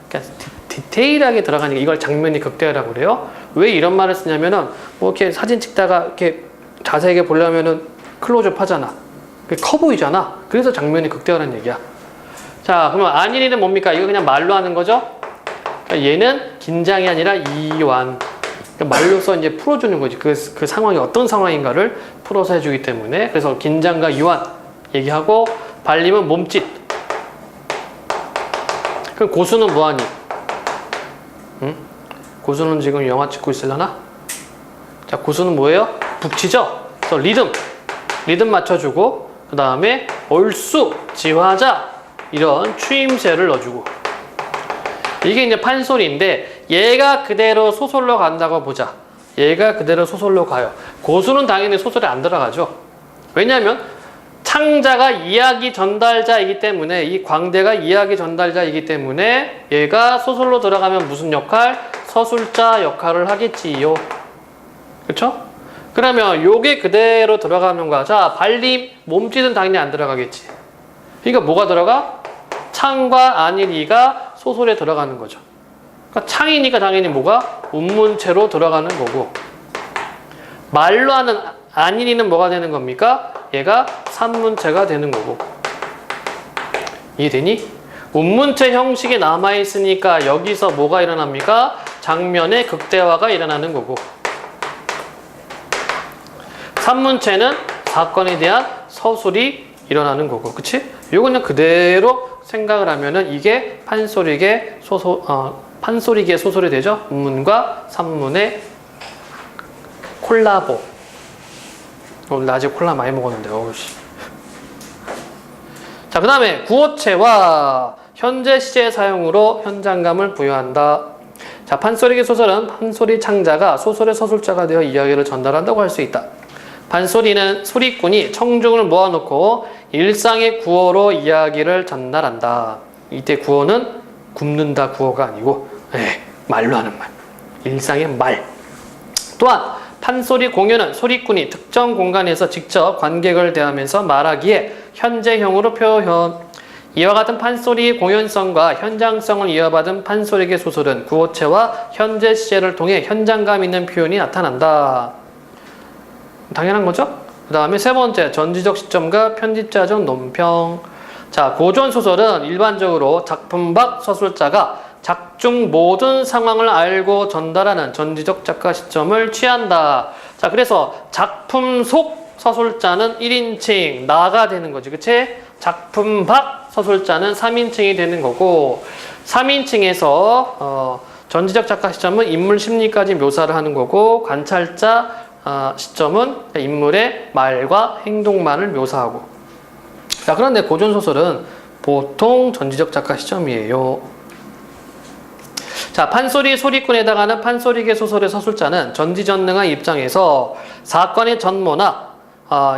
그러니까 디테일하게 들어가니까 이걸 장면이 극대화라고 그래요. 왜 이런 말을 쓰냐면은 이렇게 사진 찍다가 이렇게 자세하게 보려면은 클로즈업 하잖아. 커 보이잖아. 그래서 장면이 극대화라는 얘기야. 자, 그러면 안일이는 뭡니까? 이거 그냥 말로 하는 거죠? 그러니까 얘는 긴장이 아니라 이완. 그러니까 말로서 이제 풀어주는 거지. 그 상황이 어떤 상황인가를 풀어서 해주기 때문에. 그래서 긴장과 이완 얘기하고, 발림은 몸짓. 그럼 고수는 뭐하니? 응? 고수는 지금 영화 찍고 있으려나? 자, 고수는 뭐예요? 북치죠? 그래서 리듬 맞춰주고, 그 다음에 얼쑤, 지화자, 이런 추임새를 넣어주고. 이게 이제 판소리인데, 얘가 그대로 소설로 간다고 보자. 얘가 그대로 소설로 가요. 고수는 당연히 소설에 안 들어가죠. 왜냐하면 창자가 이야기 전달자이기 때문에, 이 광대가 이야기 전달자이기 때문에 얘가 소설로 들어가면 무슨 역할? 서술자 역할을 하겠지요. 그쵸? 그러면 요게 그대로 들어가는 거야. 자, 발림, 몸짓은 당연히 안 들어가겠지. 그러니까 뭐가 들어가? 창과 아니리가 소설에 들어가는 거죠. 그러니까 창이니까 당연히 뭐가? 운문체로 들어가는 거고, 말로 하는 아니리는 뭐가 되는 겁니까? 얘가 산문체가 되는 거고. 이해되니? 운문체 형식이 남아있으니까 여기서 뭐가 일어납니까? 장면의 극대화가 일어나는 거고, 산문체는 사건에 대한 서술이 일어나는 거고, 그치? 요거는 그대로 생각을 하면은 이게 판소리계 소설이 되죠? 운문과 산문의 콜라보. 오늘 낮에 콜라 많이 먹었는데, 어우씨. 자, 그 다음에 구어체와 현재 시제 사용으로 현장감을 부여한다. 자, 판소리계 소설은 판소리 창자가 소설의 서술자가 되어 이야기를 전달한다고 할 수 있다. 판소리는 소리꾼이 청중을 모아놓고 일상의 구어로 이야기를 전달한다. 이때 구어는 굽는다 구어가 아니고 말로 하는 말. 일상의 말. 또한 판소리 공연은 소리꾼이 특정 공간에서 직접 관객을 대하면서 말하기에 현재형으로 표현. 이와 같은 판소리 공연성과 현장성을 이어받은 판소리계 소설은 구어체와 현재 시제를 통해 현장감 있는 표현이 나타난다. 당연한 거죠? 그 다음에 세 번째, 전지적 시점과 편집자적 논평. 자, 고전 소설은 일반적으로 작품 밖 서술자가 작중 모든 상황을 알고 전달하는 전지적 작가 시점을 취한다. 자, 그래서 작품 속 서술자는 1인칭, 나가 되는 거지. 그치? 작품 밖 서술자는 3인칭이 되는 거고, 3인칭에서 전지적 작가 시점은 인물 심리까지 묘사를 하는 거고, 관찰자 시점은 인물의 말과 행동만을 묘사하고. 자, 그런데 고전소설은 보통 전지적 작가 시점이에요. 자, 판소리 소리꾼에 해당하는 판소리계 소설의 서술자는 전지전능한 입장에서 사건의 전모나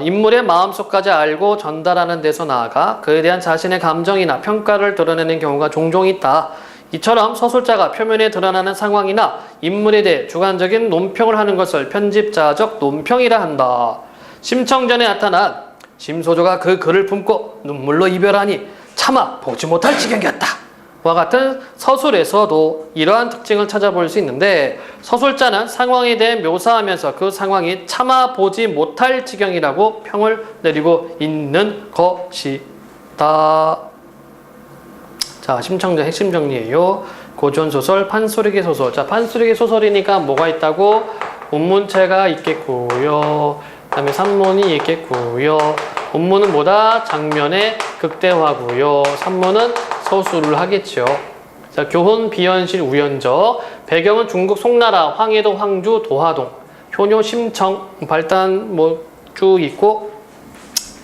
인물의 마음속까지 알고 전달하는 데서 나아가 그에 대한 자신의 감정이나 평가를 드러내는 경우가 종종 있다. 이처럼 서술자가 표면에 드러나는 상황이나 인물에 대해 주관적인 논평을 하는 것을 편집자적 논평이라 한다. 심청전에 나타난 심소조가 그 글을 품고 눈물로 이별하니 차마 보지 못할 지경이었다. 와 같은 서술에서도 이러한 특징을 찾아볼 수 있는데, 서술자는 상황에 대해 묘사하면서 그 상황이 차마 보지 못할 지경이라고 평을 내리고 있는 것이다. 자, 심청전 핵심 정리예요. 고전소설, 판소리계 소설. 자, 판소리계 소설이니까 뭐가 있다고? 운문체가 있겠고요. 그 다음에 산문이 있겠고요. 운문은 뭐다? 장면의 극대화고요. 산문은 서술을 하겠죠. 자, 교훈, 비현실, 우연적. 배경은 중국 송나라, 황해도, 황주, 도화동. 효뇨, 심청, 발단 쭉 있고.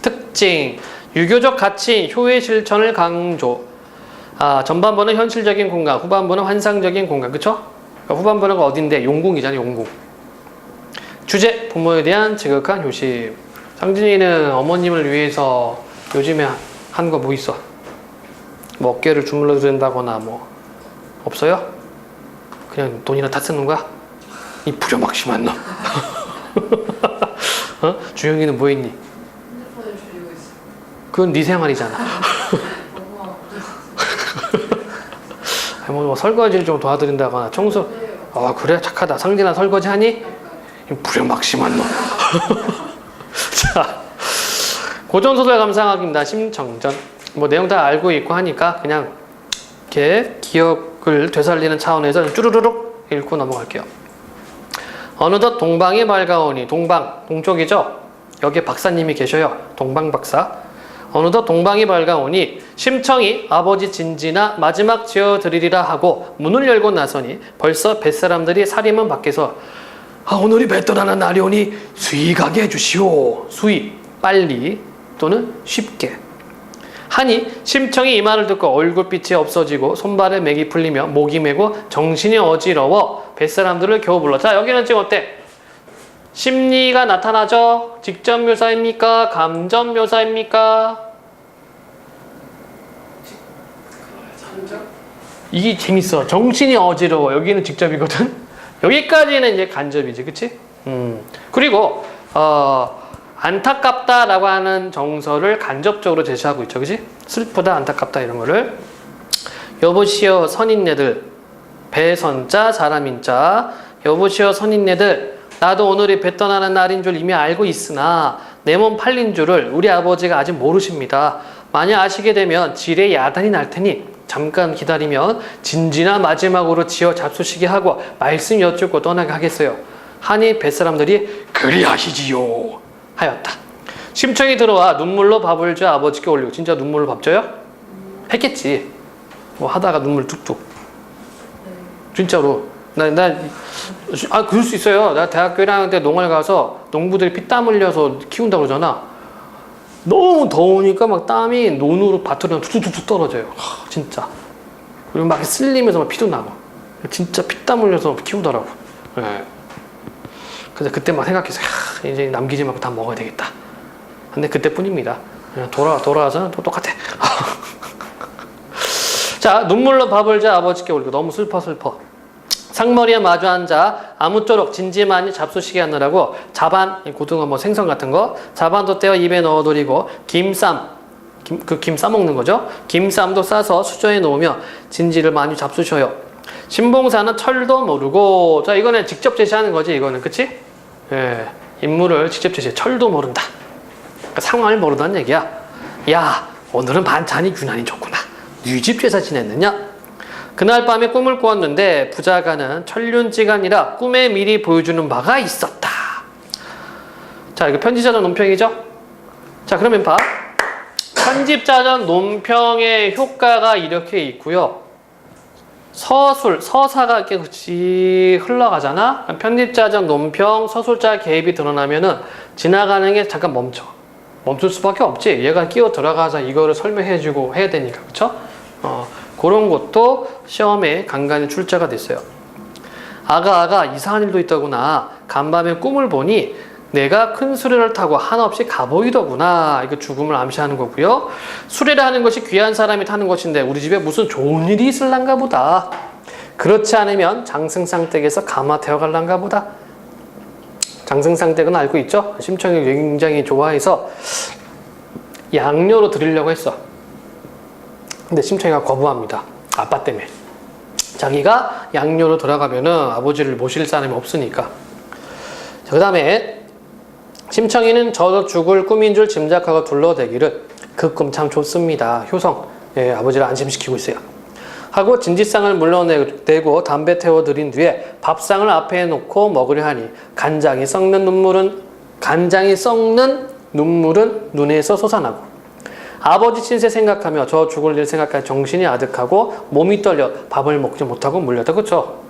특징, 유교적 가치, 효의 실천을 강조. 전반부는 현실적인 공간, 후반부는 환상적인 공간, 그쵸? 그러니까 후반부는 어딘데? 용궁이잖아요, 용궁. 주제, 부모에 대한 지극한 효심. 상진이는 어머님을 위해서 요즘에 한 거 뭐 있어? 뭐 어깨를 주물러 준다거나 뭐 없어요? 그냥 돈이나 다 쓰는 거야? 이 부려막심한 놈. 주영이는 뭐 했니? 핸드폰을 줄이고 있어. 그건 네 생활이잖아. 뭐 설거지를 좀 도와드린다거나 청소. 그래? 착하다. 상진아 설거지 하니? 부려막심한 놈. 자, 고전소설 감상하기입니다. 심청전. 뭐 내용 다 알고 있고 하니까 그냥 이렇게 기억을 되살리는 차원에서 쭈루루룩 읽고 넘어갈게요. 어느덧 동방이 밝아오니. 동방, 동쪽이죠? 여기에 박사님이 계셔요. 동방 박사. 어느덧 동방이 밝아오니 심청이 아버지 진지나 마지막 지어드리리라 하고 문을 열고 나서니 벌써 뱃사람들이 사림문 밖에서 오늘이 뱃떠나는 날이 오니 수이 가게 해주시오. 수이, 빨리 또는 쉽게 하니 심청이 이 말을 듣고 얼굴빛이 없어지고 손발에 맥이 풀리며 목이 메고 정신이 어지러워 뱃사람들을 겨우 불러. 자, 여기는 지금 어때? 심리가 나타나죠? 직접 묘사입니까? 감정 묘사입니까? 이게 재밌어. 정신이 어지러워. 여기는 직접이거든. 여기까지는 이제 간접이지, 그치? 그리고 안타깝다라고 하는 정서를 간접적으로 제시하고 있죠. 그지? 슬프다, 안타깝다 이런 거를. 여보시오 선인네들, 배선자, 사람인자. 여보시오 선인네들, 나도 오늘이 배 떠나는 날인 줄 이미 알고 있으나 내 몸 팔린 줄을 우리 아버지가 아직 모르십니다. 만약 아시게 되면 지레 야단이 날 테니 잠깐 기다리면 진지나 마지막으로 지어 잡수시게 하고 말씀 여쭙고 떠나게 하겠어요. 하니 뱃사람들이 그리하시지요 하였다. 심청이 들어와 눈물로 밥을 줘 아버지께 올리고. 진짜 눈물로 밥 줘요? 했겠지. 뭐 하다가 눈물 뚝뚝. 진짜로. 그럴 수 있어요. 나 대학교 1학년 때 농활 가서 농부들이 피땀 흘려서 키운다고 그러잖아. 너무 더우니까 막 땀이 논으로 밭으로 툭툭툭 떨어져요. 진짜. 그리고 막 쓸리면서 막 피도 나고. 진짜 피땀 흘려서 키우더라고. 네. 그래서 그때 막 생각했어요. 이제 남기지 말고 다 먹어야 되겠다. 근데 그때뿐입니다. 그냥 돌아와서는 또 똑같아. 자, 눈물로 밥을 줘 아버지께 올리고. 너무 슬퍼. 상머리에 마주 앉아 아무쪼록 진지만이 잡수시게 하느라고 자반, 고등어 뭐 생선 같은 거 자반도 떼어 입에 넣어드리고 김쌈, 김 싸먹는 거죠. 김쌈도 싸서 수저에 놓으며 진지를 많이 잡수셔요. 신봉사는 철도 모르고. 자, 이거는 직접 제시하는 거지. 이거는 그치? 예, 인물을 직접 제시해. 철도 모른다. 그러니까 상황을 모른다는 얘기야. 야, 오늘은 반찬이 유난히 좋구나. 네 집 제사 지냈느냐? 그날 밤에 꿈을 꾸었는데 부자가는 천륜지간이라 꿈에 미리 보여주는 바가 있었다. 자, 이거 편집자전 논평이죠? 자, 그러면 봐. 편집자전 논평의 효과가 이렇게 있고요. 서사가 이렇게 흘러가잖아? 편집자전 논평, 서술자 개입이 드러나면은 지나가는 게 잠깐 멈출 수밖에 없지. 얘가 끼어 들어가서 이거를 설명해주고 해야 되니까. 그쵸? 그런 것도 시험에 간간히 출제가 됐어요. 아가 이상한 일도 있더구나. 간밤에 꿈을 보니 내가 큰 수레를 타고 한없이 가보이더구나. 이거 죽음을 암시하는 거고요. 수레를 하는 것이 귀한 사람이 타는 것인데 우리 집에 무슨 좋은 일이 있을란가 보다. 그렇지 않으면 장승상댁에서 가마 태워갈란가 보다. 장승상댁은 알고 있죠? 심청이 굉장히 좋아해서 양료로 드리려고 했어. 근데 심청이가 거부합니다. 아빠 때문에. 자기가 양료로 들어가면은 아버지를 모실 사람이 없으니까. 그 다음에 심청이는 저도 죽을 꿈인 줄 짐작하고 둘러대기를 그 꿈 참 좋습니다. 효성. 예, 아버지를 안심시키고 있어요. 하고 진지상을 물러내고 담배 태워드린 뒤에 밥상을 앞에 놓고 먹으려 하니 간장이 썩는 눈물은 눈에서 솟아나고 아버지 친세 생각하며 저 죽을 일 생각하여 정신이 아득하고 몸이 떨려 밥을 먹지 못하고 물렸다. 그쵸?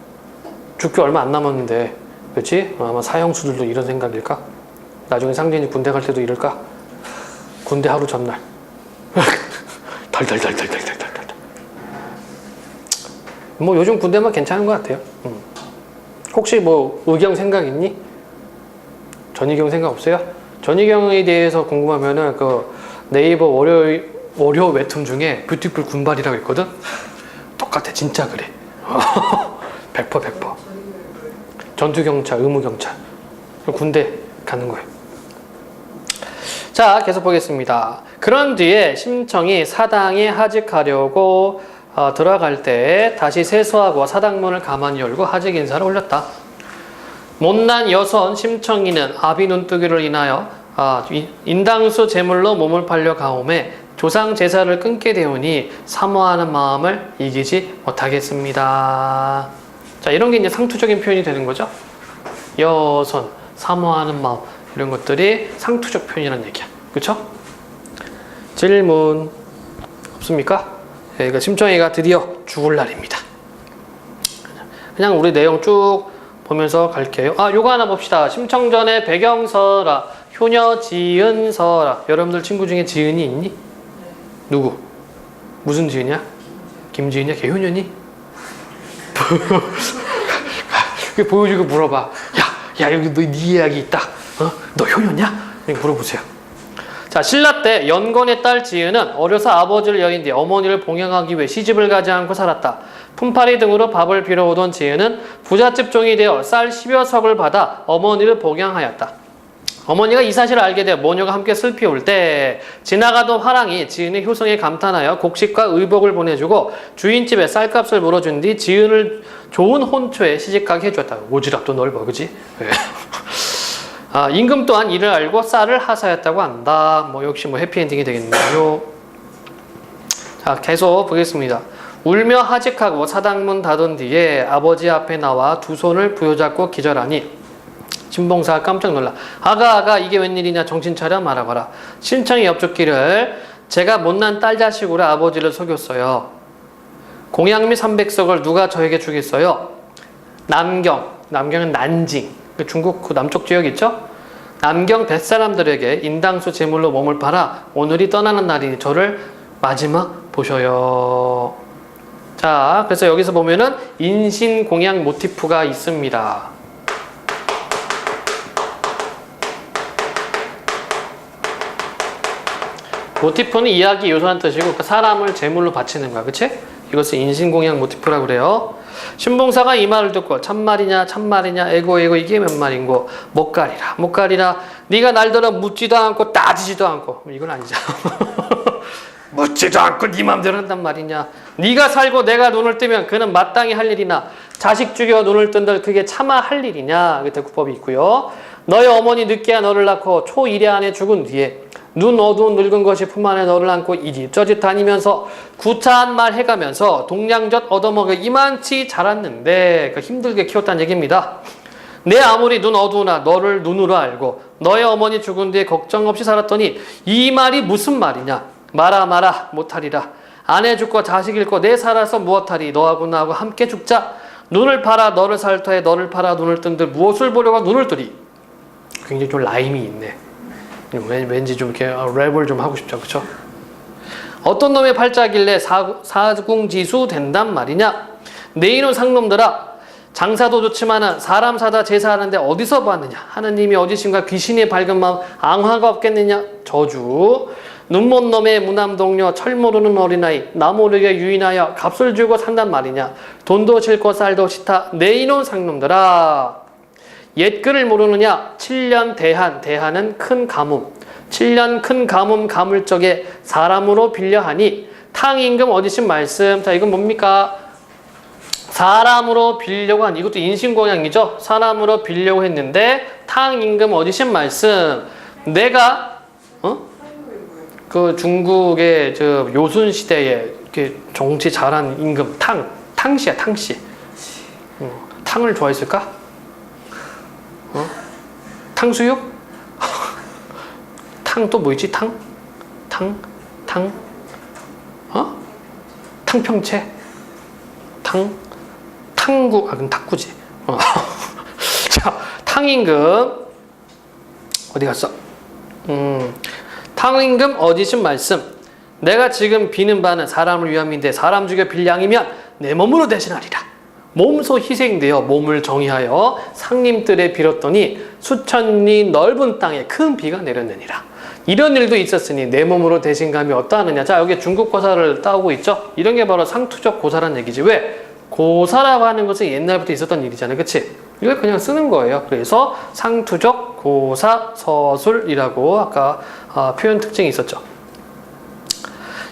죽기 얼마 안 남았는데 그렇지? 아마 사형수들도 이런 생각일까? 나중에 상진이 군대 갈 때도 이럴까? 군대 하루 전날 덜덜덜덜덜덜덜. 뭐 요즘 군대만 괜찮은 것 같아요. 혹시 뭐 의경 생각 있니? 전의경 생각 없어요? 전의경에 대해서 궁금하면은 그 네이버 월요 웹툰 중에 뷰티풀 군발이라고 있거든? 똑같아. 진짜 그래. 100%. 전투경찰, 의무경찰. 군대 가는 거예요. 자, 계속 보겠습니다. 그런 뒤에 심청이 사당에 하직하려고 들어갈 때 다시 세수하고 사당문을 가만히 열고 하직 인사를 올렸다. 못난 여선 심청이는 아비 눈뜨기를 인하여 인당수 제물로 몸을 팔려 가오매 조상 제사를 끊게 되오니 사모하는 마음을 이기지 못하겠습니다. 자, 이런 게 이제 상투적인 표현이 되는 거죠. 여선, 사모하는 마음 이런 것들이 상투적 표현이라는 얘기야. 그렇죠? 질문 없습니까? 그러니까 심청이가 드디어 죽을 날입니다. 그냥 우리 내용 쭉 보면서 갈게요. 요거 하나 봅시다. 심청전의 배경서라. 효녀 지은서라. 여러분들 친구 중에 지은이 있니? 누구? 무슨 지은이야? 김지은이야? 걔 효녀니? 보여주고 물어봐. 야 여기 너 네 이야기 있다. 너 효녀냐? 물어보세요. 자, 신라 때 연건의 딸 지은은 어려서 아버지를 여인 뒤 어머니를 봉양하기 위해 시집을 가지 않고 살았다. 품팔이 등으로 밥을 빌어오던 지은은 부잣집 종이 되어 쌀 10여 석을 받아 어머니를 봉양하였다. 어머니가 이 사실을 알게 되어 모녀가 함께 슬피 울 때 지나가던 화랑이 지은의 효성에 감탄하여 곡식과 의복을 보내주고 주인집에 쌀값을 물어준 뒤 지은을 좋은 혼초에 시집가게 해주었다. 오지랖도 넓어, 그지? 임금 또한 이를 알고 쌀을 하사했다고 한다. 뭐 역시 뭐 해피엔딩이 되겠네요. 자, 계속 보겠습니다. 울며 하직하고 사당문 닫은 뒤에 아버지 앞에 나와 두 손을 부여잡고 기절하니 신봉사가 깜짝 놀라. 아가 이게 웬일이냐, 정신 차려 말아봐라. 신청이 엽죽기를 제가 못난 딸 자식으로 아버지를 속였어요. 공양미 300석을 누가 저에게 주겠어요? 남경은 난징, 중국 그 남쪽 지역 있죠? 남경 뱃사람들에게 인당수 제물로 몸을 팔아 오늘이 떠나는 날이니 저를 마지막 보셔요. 자, 그래서 여기서 보면은 인신공양 모티프가 있습니다. 모티프는 이야기 요소란 뜻이고 그 사람을 제물로 바치는 거야. 그치? 이것을 인신공양 모티프라고 그래요. 신봉사가 이 말을 듣고 참말이냐 에고 이게 몇 말인고 못 가리라 네가 날더러 묻지도 않고 따지지도 않고 이건 아니잖아. 묻지도 않고 네 맘대로 한단 말이냐. 네가 살고 내가 눈을 뜨면 그는 마땅히 할 일이나 자식 죽여 눈을 뜬들 그게 차마 할 일이냐. 그 대구법이 있고요. 너의 어머니 늦게야 너를 낳고 초 1회 안에 죽은 뒤에 눈 어두운 늙은 것이 품 안에 너를 안고 이 집 저 집 다니면서 구차한 말 해가면서 동량젓 얻어먹여 이만치 자랐는데 힘들게 키웠다는 얘기입니다. 내 아무리 눈 어두우나 너를 눈으로 알고 너의 어머니 죽은 뒤에 걱정 없이 살았더니 이 말이 무슨 말이냐. 마라 못하리라. 아내 죽고 자식 잃고 내 살아서 무엇하리. 너하고 나하고 함께 죽자. 눈을 팔아 너를 살터해 너를 팔아 눈을 뜬들 무엇을 보려고 눈을 뜨리. 굉장히 좀 라임이 있네. 왠지 좀 이렇게 랩을 좀 하고 싶죠, 그쵸? 어떤 놈의 팔자길래 사궁지수 된단 말이냐? 내 이놈 상놈들아, 장사도 좋지만은 사람 사다 제사하는데 어디서 봤느냐? 하느님이 어디신가 귀신의 밝은 마음 앙화가 없겠느냐? 저주. 눈먼 놈의 무남동료 철 모르는 어린아이 나 모르게 유인하여 값을 주고 산단 말이냐? 돈도 싫고 쌀도 싫다 내 이놈 상놈들아. 옛글을 모르느냐? 7년 대한은 큰 가뭄. 7년 큰 가뭄 가물적에 사람으로 빌려하니 탕임금 어디신 말씀. 자, 이건 뭡니까? 사람으로 빌려고 한, 이것도 인신공양이죠. 사람으로 빌려고 했는데 탕임금 어디신 말씀. 내가 그 중국의 저 요순 시대에 이렇게 정치 잘한 임금 탕씨야. 탕을 좋아했을까? 탕수육? 탕 또 뭐 있지? 탕평채? 탕구, 그럼 탁구지. 자, 탕임금 어디 갔어? 탕임금 어디신 말씀. 내가 지금 비는 바는 사람을 위함인데 사람 죽여 빌 양이면 내 몸으로 대신하리라. 몸소 희생되어 몸을 정의하여 상님들에 빌었더니 수천리 넓은 땅에 큰 비가 내렸느니라. 이런 일도 있었으니 내 몸으로 대신감이 어떠하느냐. 자, 여기 중국 고사를 따오고 있죠. 이런 게 바로 상투적 고사란 얘기지. 왜? 고사라고 하는 것은 옛날부터 있었던 일이잖아요. 그치? 이걸 그냥 쓰는 거예요. 그래서 상투적 고사 서술이라고 아까 표현 특징이 있었죠.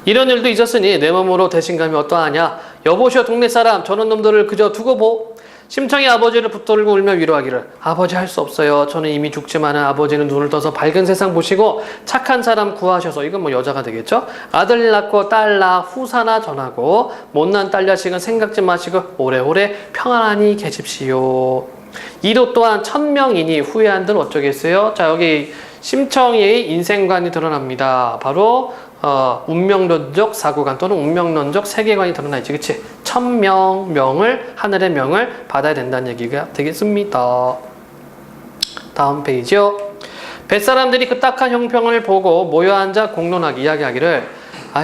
이런 일도 있었으니 내 몸으로 대신감이 어떠하냐. 여보시오 동네 사람 저런 놈들을 그저 두고 보. 심청이 아버지를 붙들고 울며 위로하기를 아버지 할 수 없어요. 저는 이미 죽지만은 아버지는 눈을 떠서 밝은 세상 보시고 착한 사람 구하셔서, 이건 뭐 여자가 되겠죠. 아들 낳고 딸 낳아 후사나 전하고 못난 딸 자식은 생각지 마시고 오래오래 평안하니 계십시오. 이도 또한 천명이니 후회한들 어쩌겠어요. 자, 여기 심청이의 인생관이 드러납니다. 바로 운명론적 사고관 또는 운명론적 세계관이 드러나 있지, 그치? 천명을, 하늘의 명을 받아야 된다는 얘기가 되겠습니다. 다음 페이지요. 뱃사람들이 그 딱한 형평을 보고 모여 앉아 공론하기 이야기하기를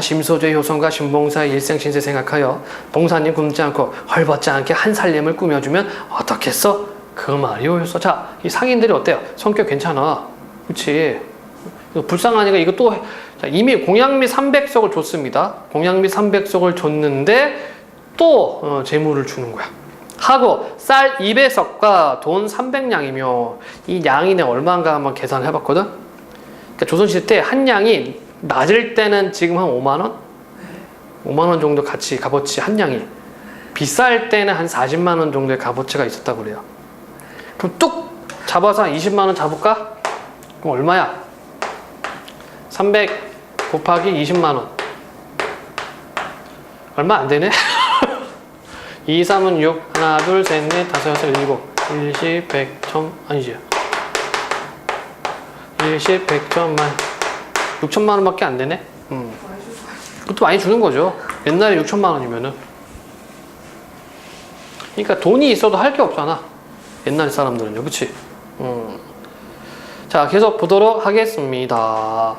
심소주의 효성과 신봉사의 일생신세 생각하여 봉사님 굶지 않고 헐벗지 않게 한 살림을 꾸며주면 어떻겠어? 그 말이오였어. 자, 이 상인들이 어때요? 성격 괜찮아. 그치? 불쌍하니까 이거 또 자, 이미 공양미 300석을 줬습니다. 공양미 300석을 줬는데 또 재물을 주는 거야. 하고 쌀 200석과 돈 300냥이며 이 양이네 얼마인가 한번 계산을 해봤거든. 그러니까 조선시대 때 한 양이 낮을 때는 지금 한 5만 원? 5만 원 정도 가치 값어치 한 양이. 비쌀 때는 한 40만 원 정도의 값어치가 있었다고 그래요. 그럼 뚝 잡아서 한 20만 원 잡을까? 그럼 얼마야? 300 곱하기 20만 원. 얼마 안 되네? 2, 3은 6, 하나, 둘, 셋, 넷, 다섯, 여섯, 일곱, 일십, 백, 천, 아니지. 일십, 백, 천만. 6천만 원밖에 안 되네? 그것도 많이 주는 거죠. 옛날에 6천만 원이면은. 그러니까 돈이 있어도 할 게 없잖아. 옛날 사람들은요. 그치? 자, 계속 보도록 하겠습니다.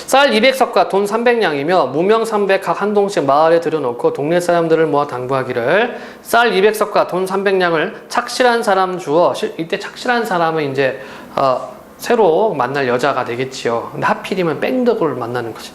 쌀 200석과 돈 300냥이며 무명 300 각 한 동씩 마을에 들여놓고 동네 사람들을 모아 당부하기를 쌀 200석과 돈 300냥을 착실한 사람 주어. 이때 착실한 사람은 이제 새로 만날 여자가 되겠지요. 근데 하필이면 뺑덕을 만나는 거지.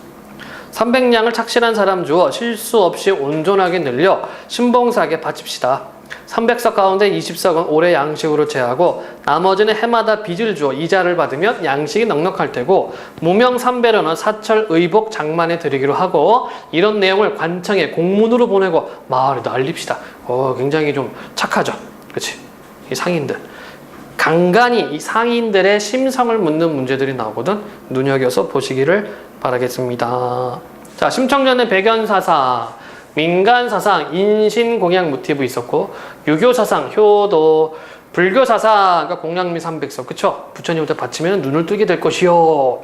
300냥을 착실한 사람 주어 실수 없이 온전하게 늘려 신봉사에게 바칩시다. 300석 가운데 20석은 올해 양식으로 제하고 나머지는 해마다 빚을 주어 이자를 받으면 양식이 넉넉할 테고 무명 3배로는 사철 의복 장만에 드리기로 하고 이런 내용을 관청에 공문으로 보내고 마을에도 알립시다. 굉장히 좀 착하죠. 그치? 이 상인들. 간간히 이 상인들의 심성을 묻는 문제들이 나오거든. 눈여겨서 보시기를 바라겠습니다. 자, 심청전의 배견사상. 민간사상, 인신공양 모티브 있었고 유교사상, 효도, 불교사상, 그러니까 공양미 300석, 그쵸? 부처님한테 바치면 눈을 뜨게 될 것이요.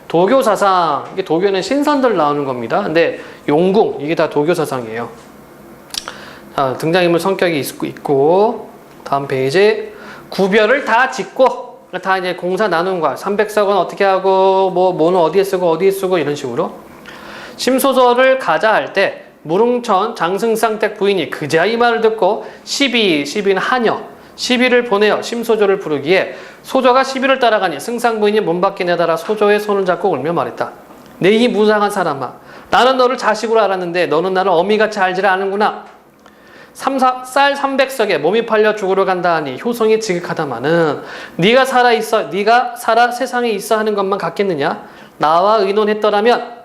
도교사상, 이게 도교는 신선들 나오는 겁니다. 근데 용궁, 이게 다 도교사상이에요. 자, 등장인물 성격이 있고 다음 페이지 구별을 다 짓고 다 이제 공사 나눈 거야. 300석은 어떻게 하고 뭐는 어디에 쓰고 이런 식으로 심소설을 가자 할 때 무릉천 장승상택 부인이 그제야 이 말을 듣고 시비는 하녀, 시비를 보내어 심소조를 부르기에 소조가 시비를 따라가니 승상 부인이 문 밖에 내달아 소조의 손을 잡고 울며 말했다. 내 이 무상한 사람아, 나는 너를 자식으로 알았는데 너는 나를 어미같이 알지를 않는구나. 쌀 300석에 몸이 팔려 죽으러 간다 하니 효성이 지극하다마는 네가 살아 세상에 있어 하는 것만 같겠느냐. 나와 의논했더라면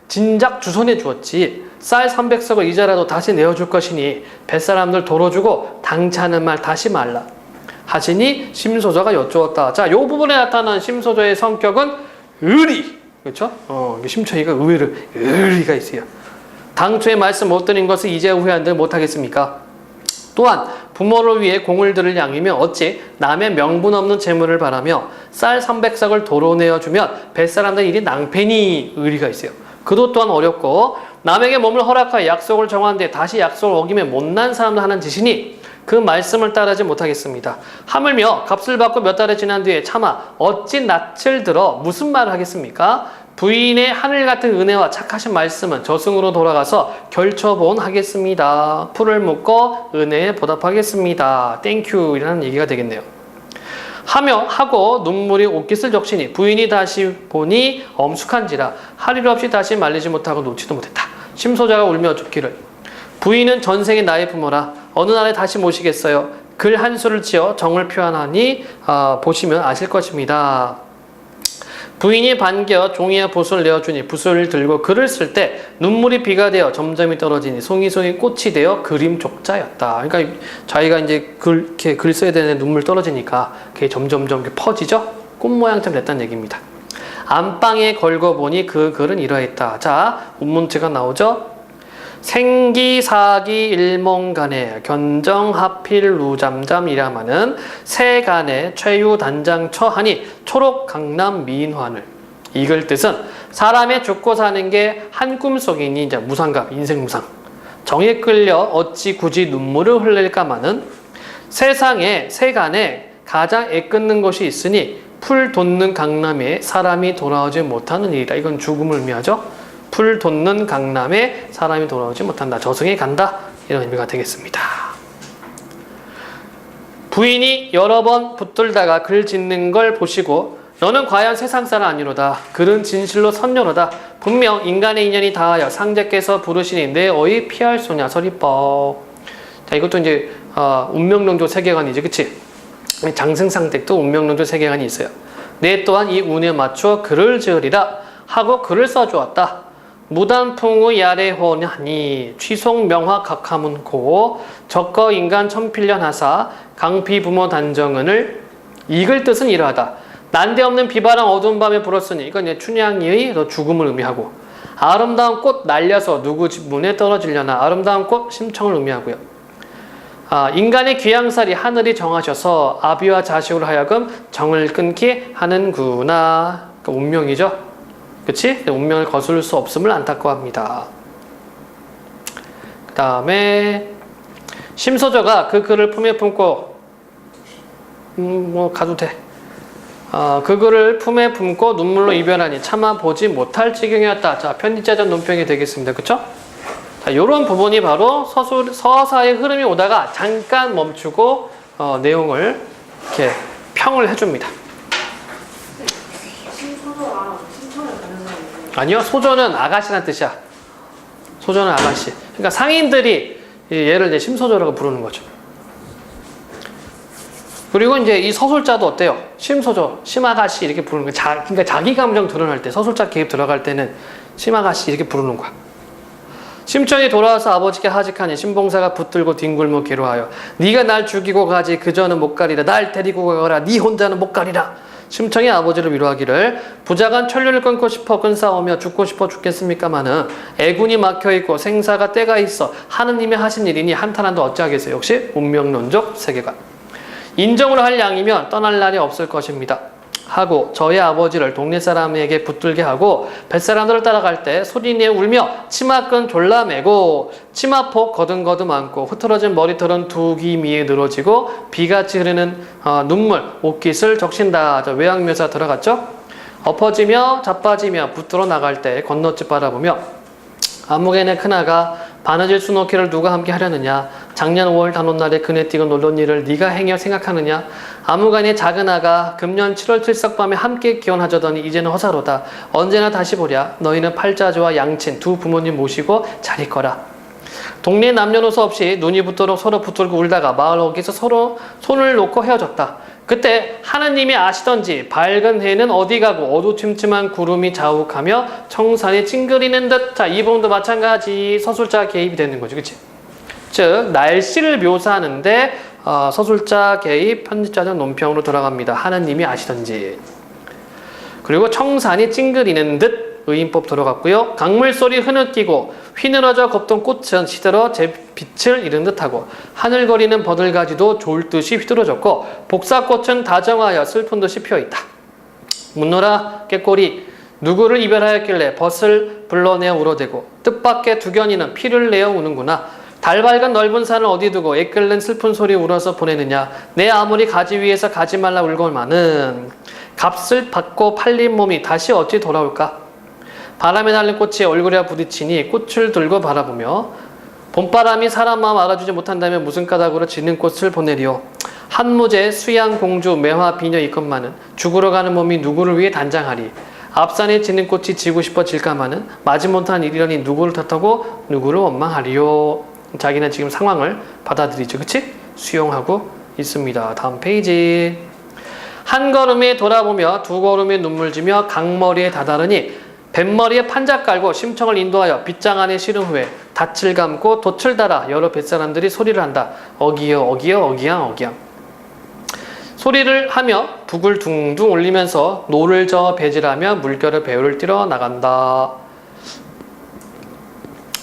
진작 주선해 주었지. 쌀 300석을 이자라도 다시 내어줄 것이니 뱃사람들 도로 주고 당차는 말 다시 말라 하시니 심소조가 여쭈었다. 자, 요 부분에 나타난 심소조의 성격은 의리. 그렇죠? 심청이가 의외로 의리가 있어요. 당초에 말씀 못 드린 것을 이제 후회한들 못하겠습니까? 또한 부모를 위해 공을 들을 양이면 어찌 남의 명분 없는 재물을 바라며 쌀 300석을 도로 내어주면 뱃사람들 일이 낭패니 의리가 있어요. 그도 또한 어렵고 남에게 몸을 허락하여 약속을 정하는데 다시 약속을 어기면 못난 사람도 하는 짓이니 그 말씀을 따르지 못하겠습니다. 하물며 값을 받고 몇 달이 지난 뒤에 차마 어찌 낯을 들어 무슨 말을 하겠습니까? 부인의 하늘 같은 은혜와 착하신 말씀은 저승으로 돌아가서 결처본 하겠습니다. 풀을 묶어 은혜에 보답하겠습니다. 땡큐 이라는 얘기가 되겠네요. 하고 눈물이 옷깃을 적시니 부인이 다시 보니 엄숙한지라 할 일 없이 다시 말리지 못하고 놓지도 못했다. 심소자가 울며 죽기를 부인은 전생의 나의 부모라 어느 날에 다시 모시겠어요. 글 한 수를 지어 정을 표현하니 보시면 아실 것입니다. 부인이 반겨 종이에 붓을 내어주니 붓을 들고 글을 쓸 때 눈물이 비가 되어 점점이 떨어지니 송이송이 꽃이 되어 그림 족자였다. 그러니까 자기가 이제 이렇게 글 써야 되는 눈물 떨어지니까 그게 점점점 퍼지죠? 꽃 모양처럼 됐다는 얘기입니다. 안방에 걸고 보니 그 글은 이러했다. 자, 운문체가 나오죠? 생기사기 일몽간에 견정하필 루잠잠이라마는 세간에 최유단장 처하니 초록 강남 미인환을 이글 뜻은 사람의 죽고 사는 게 한 꿈속이니 이제 무상갑 인생 무상 정에 끌려 어찌 굳이 눈물을 흘릴까마는 세간에 가장 애끓는 것이 있으니 풀 돋는 강남에 사람이 돌아오지 못하는 일이다. 이건 죽음을 의미하죠. 풀 돋는 강남에 사람이 돌아오지 못한다. 저승에 간다. 이런 의미가 되겠습니다. 부인이 여러 번 붙들다가 글 짓는 걸 보시고 너는 과연 세상 사람 아니로다. 글은 진실로 선녀로다. 분명 인간의 인연이 다하여 상제께서 부르시니 내 어이 피할 소냐 서리법. 자, 이것도 이제 운명론조 세계관이지, 그치? 장승상택도 운명론조 세계관이 있어요. 내 또한 이 운에 맞추어 글을 지으리라 하고 글을 써주었다. 무단풍의 야래호냐니 취송명화 각하문고 적거 인간 천필년 하사 강피 부모 단정은을 읽을 뜻은 이러하다. 난데없는 비바람 어두운 밤에 불었으니 이건 이제 춘향이의 죽음을 의미하고 아름다운 꽃 날려서 누구 집 문에 떨어지려나 아름다운 꽃 심청을 의미하고요. 인간의 귀양살이 하늘이 정하셔서 아비와 자식으로 하여금 정을 끊게 하는구나. 그러니까 운명이죠. 그치? 운명을 거스를 수 없음을 안타까워합니다. 그 다음에 심소저가 그 글을 품에 품고 뭐 가도 돼. 그 글을 품에 품고 눈물로 이별하니 차마 보지 못할 지경이었다. 자, 편집자전 논평이 되겠습니다. 그쵸? 자, 요런 부분이 바로 서사의 흐름이 오다가 잠깐 멈추고 내용을 이렇게 평을 해줍니다. 신소저랑 신청을 가는 사람이 아니요, 소저는 아가씨란 뜻이야. 소저는 아가씨. 그러니까 상인들이 얘를 이제 심소저라고 부르는 거죠. 그리고 이제 이 서술자도 어때요? 심소저, 심아가씨 이렇게 부르는 거야. 그러니까 자기 감정 드러날 때, 서술자 개입 들어갈 때는 심아가씨 이렇게 부르는 거야. 심청이 돌아와서 아버지께 하직하니 신봉사가 붙들고 뒹굴며 괴로하여 네가 날 죽이고 가지 그저는 못 가리라. 날 데리고 가거라. 네 혼자는 못 가리라. 심청이 아버지를 위로하기를 부자간 천륜을 끊고 싶어 끈싸우며 죽고 싶어 죽겠습니까마는 애군이 막혀있고 생사가 때가 있어 하느님이 하신 일이니 한탄한도 어찌하겠어요. 역시 운명론적 세계관. 인정으로 할 양이면 떠날 날이 없을 것입니다. 하고 저의 아버지를 동네 사람에게 붙들게 하고 뱃사람들을 따라갈 때 소리내어 울며 치마끈 졸라 매고 치마폭 거듬거듬 안고 흐트러진 머리털은 두 귀 위에 늘어지고 비같이 흐르는 눈물 옷깃을 적신다. 외양묘사 들어갔죠? 엎어지며 자빠지며 붙들어 나갈 때 건너집 바라보며 아무개네 큰아가 바느질 수놓기를 누가 함께 하려느냐. 작년 5월 단오날에 그네 뛰고 놀던 일을 네가 행여 생각하느냐. 아무간의 작은아가 금년 7월 7석밤에 함께 기원하자더니 이제는 허사로다. 언제나 다시 보랴. 너희는 팔자주와 양친 두 부모님 모시고 잘 있거라. 동네 남녀노소 없이 눈이 붙도록 서로 붙들고 울다가 마을 어귀에서 서로 손을 놓고 헤어졌다. 그때 하느님이 아시던지 밝은 해는 어디 가고 어두침침한 구름이 자욱하며 청산이 찡그리는 듯. 자, 이 부분도 마찬가지 서술자 개입이 되는 거죠. 그치? 즉 날씨를 묘사하는데 서술자 개입 편집자적 논평으로 돌아갑니다. 하느님이 아시던지. 그리고 청산이 찡그리는 듯 의인법 들어갔고요. 강물소리 흐느끼고 휘늘어져 걷던 꽃은 시들어 제 빛을 잃은 듯하고 하늘거리는 버들가지도 좋을 듯이 휘두러졌고 복사꽃은 다정하여 슬픈 듯이 피어있다. 묻노라 깨꼬리 누구를 이별하였길래 벗을 불러내어 울어대고 뜻밖의 두견이는 피를 내어 우는구나. 달 밝은 넓은 산을 어디 두고 애끓는 슬픈 소리 울어서 보내느냐. 내 아무리 가지 위에서 가지 말라 울걸마는 값을 받고 팔린 몸이 다시 어찌 돌아올까. 바람에 날린 꽃이 얼굴에 부딪히니 꽃을 들고 바라보며 봄바람이 사람 마음 알아주지 못한다면 무슨 까닭으로 지는 꽃을 보내리오. 한무제 수양 공주 매화 비녀 있건만은 죽으러 가는 몸이 누구를 위해 단장하리. 앞산에 지는 꽃이 지고 싶어 질까마는 마지못한 일이라니 누구를 탓하고 누구를 원망하리요. 자기는 지금 상황을 받아들이죠. 그치? 수용하고 있습니다. 다음 페이지. 한 걸음에 돌아보며 두 걸음에 눈물 지며 강머리에 다다르니 뱃머리에 판자 깔고 심청을 인도하여 빗장 안에 실은 후에 닻을 감고 돛을 달아 여러 뱃사람들이 소리를 한다. 어기여 어기여 어기양 어기양. 소리를 하며 북을 둥둥 올리면서 노를 저어 배질하며 물결을 배우를 뛰러 나간다.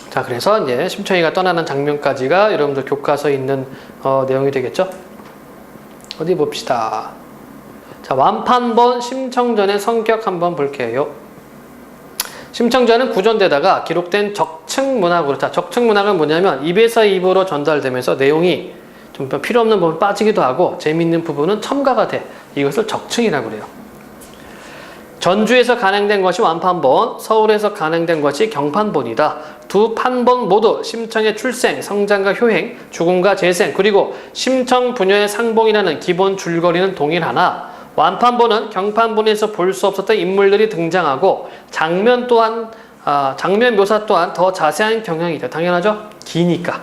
자, 그래서 이제 심청이가 떠나는 장면까지가 여러분들 교과서에 있는 내용이 되겠죠? 어디 봅시다. 자, 완판본 심청전의 성격 한번 볼게요. 심청전은 구전되다가 기록된 적층문학으로. 자, 적층문학은 뭐냐면 입에서 입으로 전달되면서 내용이 좀 필요 없는 부분 빠지기도 하고 재미있는 부분은 첨가가 돼. 이것을 적층이라고 그래요. 전주에서 간행된 것이 완판본, 서울에서 간행된 것이 경판본이다. 두 판본 모두 심청의 출생, 성장과 효행, 죽음과 재생, 그리고 심청 부녀의 상봉이라는 기본 줄거리는 동일하나 완판본은 경판본에서 볼 수 없었던 인물들이 등장하고 장면 묘사 또한 더 자세한 경향이 있다. 당연하죠? 기니까.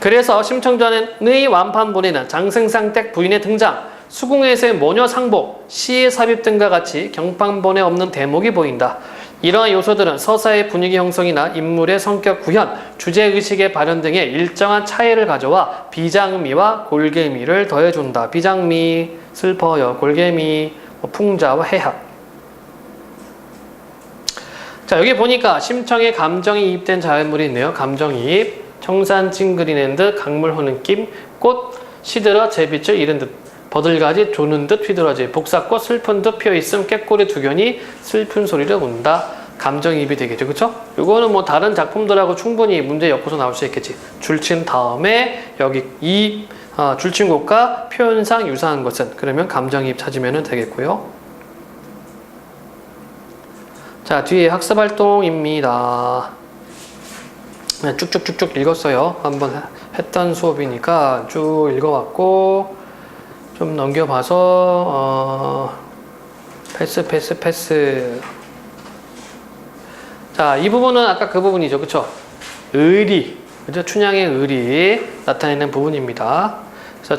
그래서 심청전의 완판본에는 장승상댁 부인의 등장, 수궁에서의 모녀 상복, 시의 삽입 등과 같이 경판본에 없는 대목이 보인다. 이러한 요소들은 서사의 분위기 형성이나 인물의 성격 구현, 주제의식의 발현 등에 일정한 차이를 가져와 비장미와 골개미를 더해준다. 비장미, 슬퍼요, 골개미, 풍자와 해학. 자, 여기 보니까 심청에 감정이 이입된 자연물이 있네요. 감정이입, 청산 찡그리는 듯, 강물 흐는 낌, 꽃 시들어 제빛을 잃은 듯, 버들가지 조는 듯 휘두러지, 복사꽃 슬픈 듯 피어있음, 꾀꼬리 두견이 슬픈 소리를 운다. 감정이입이 되겠죠. 그쵸? 이거는 뭐 다른 작품들하고 충분히 문제 엮어서 나올 수 있겠지. 줄친 다음에 여기 줄친 곳과 표현상 유사한 것은, 그러면 감정이입 찾으면 되겠고요. 자, 뒤에 학습활동입니다. 네, 쭉쭉쭉쭉 읽었어요. 한번 했던 수업이니까 쭉 읽어봤고, 좀 넘겨봐서 패스. 자, 이 부분은 아까 그 부분이죠. 그쵸? 의리, 그죠? 춘향의 의리 나타내는 부분입니다. 그래서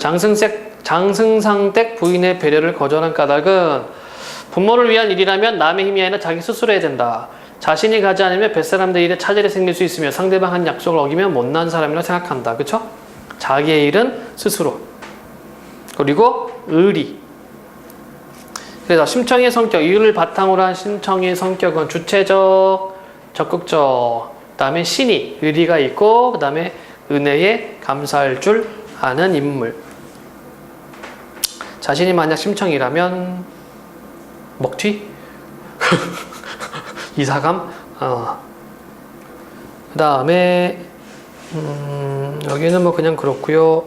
장승상댁 부인의 배려를 거절한 까닭은 부모를 위한 일이라면 남의 힘이 아니라 자기 스스로 해야 된다. 자신이 가지 않으면 뱃사람들 일에 차질이 생길 수 있으며 상대방 한 약속을 어기면 못난 사람이라 생각한다. 그쵸? 자기의 일은 스스로. 그리고 의리. 그래서 심청의 성격, 이유를 바탕으로 한 심청의 성격은 주체적, 적극적, 그 다음에 신이, 의리가 있고, 그 다음에 은혜에 감사할 줄 아는 인물. 자신이 만약 심청이라면 먹튀? 이사감? 그 다음에 여기는 뭐 그냥 그렇고요.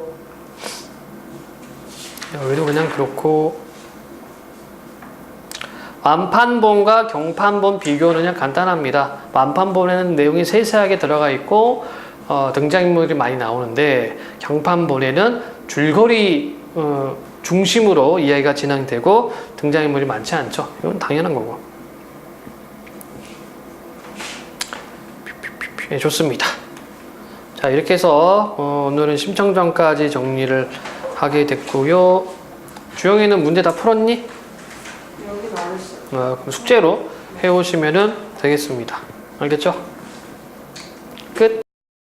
여기도 그냥 그렇고. 완판본과 경판본 비교는 그냥 간단합니다. 완판본에는 내용이 세세하게 들어가 있고 등장인물이 많이 나오는데, 경판본에는 줄거리 중심으로 이야기가 진행되고 등장인물이 많지 않죠. 이건 당연한 거고. 네, 좋습니다. 자, 이렇게 해서 오늘은 심청전까지 정리를 하게 됐고요. 주영이는 문제 다 풀었니? 여기는 안 했어요. 그럼 숙제로 해오시면 되겠습니다. 알겠죠?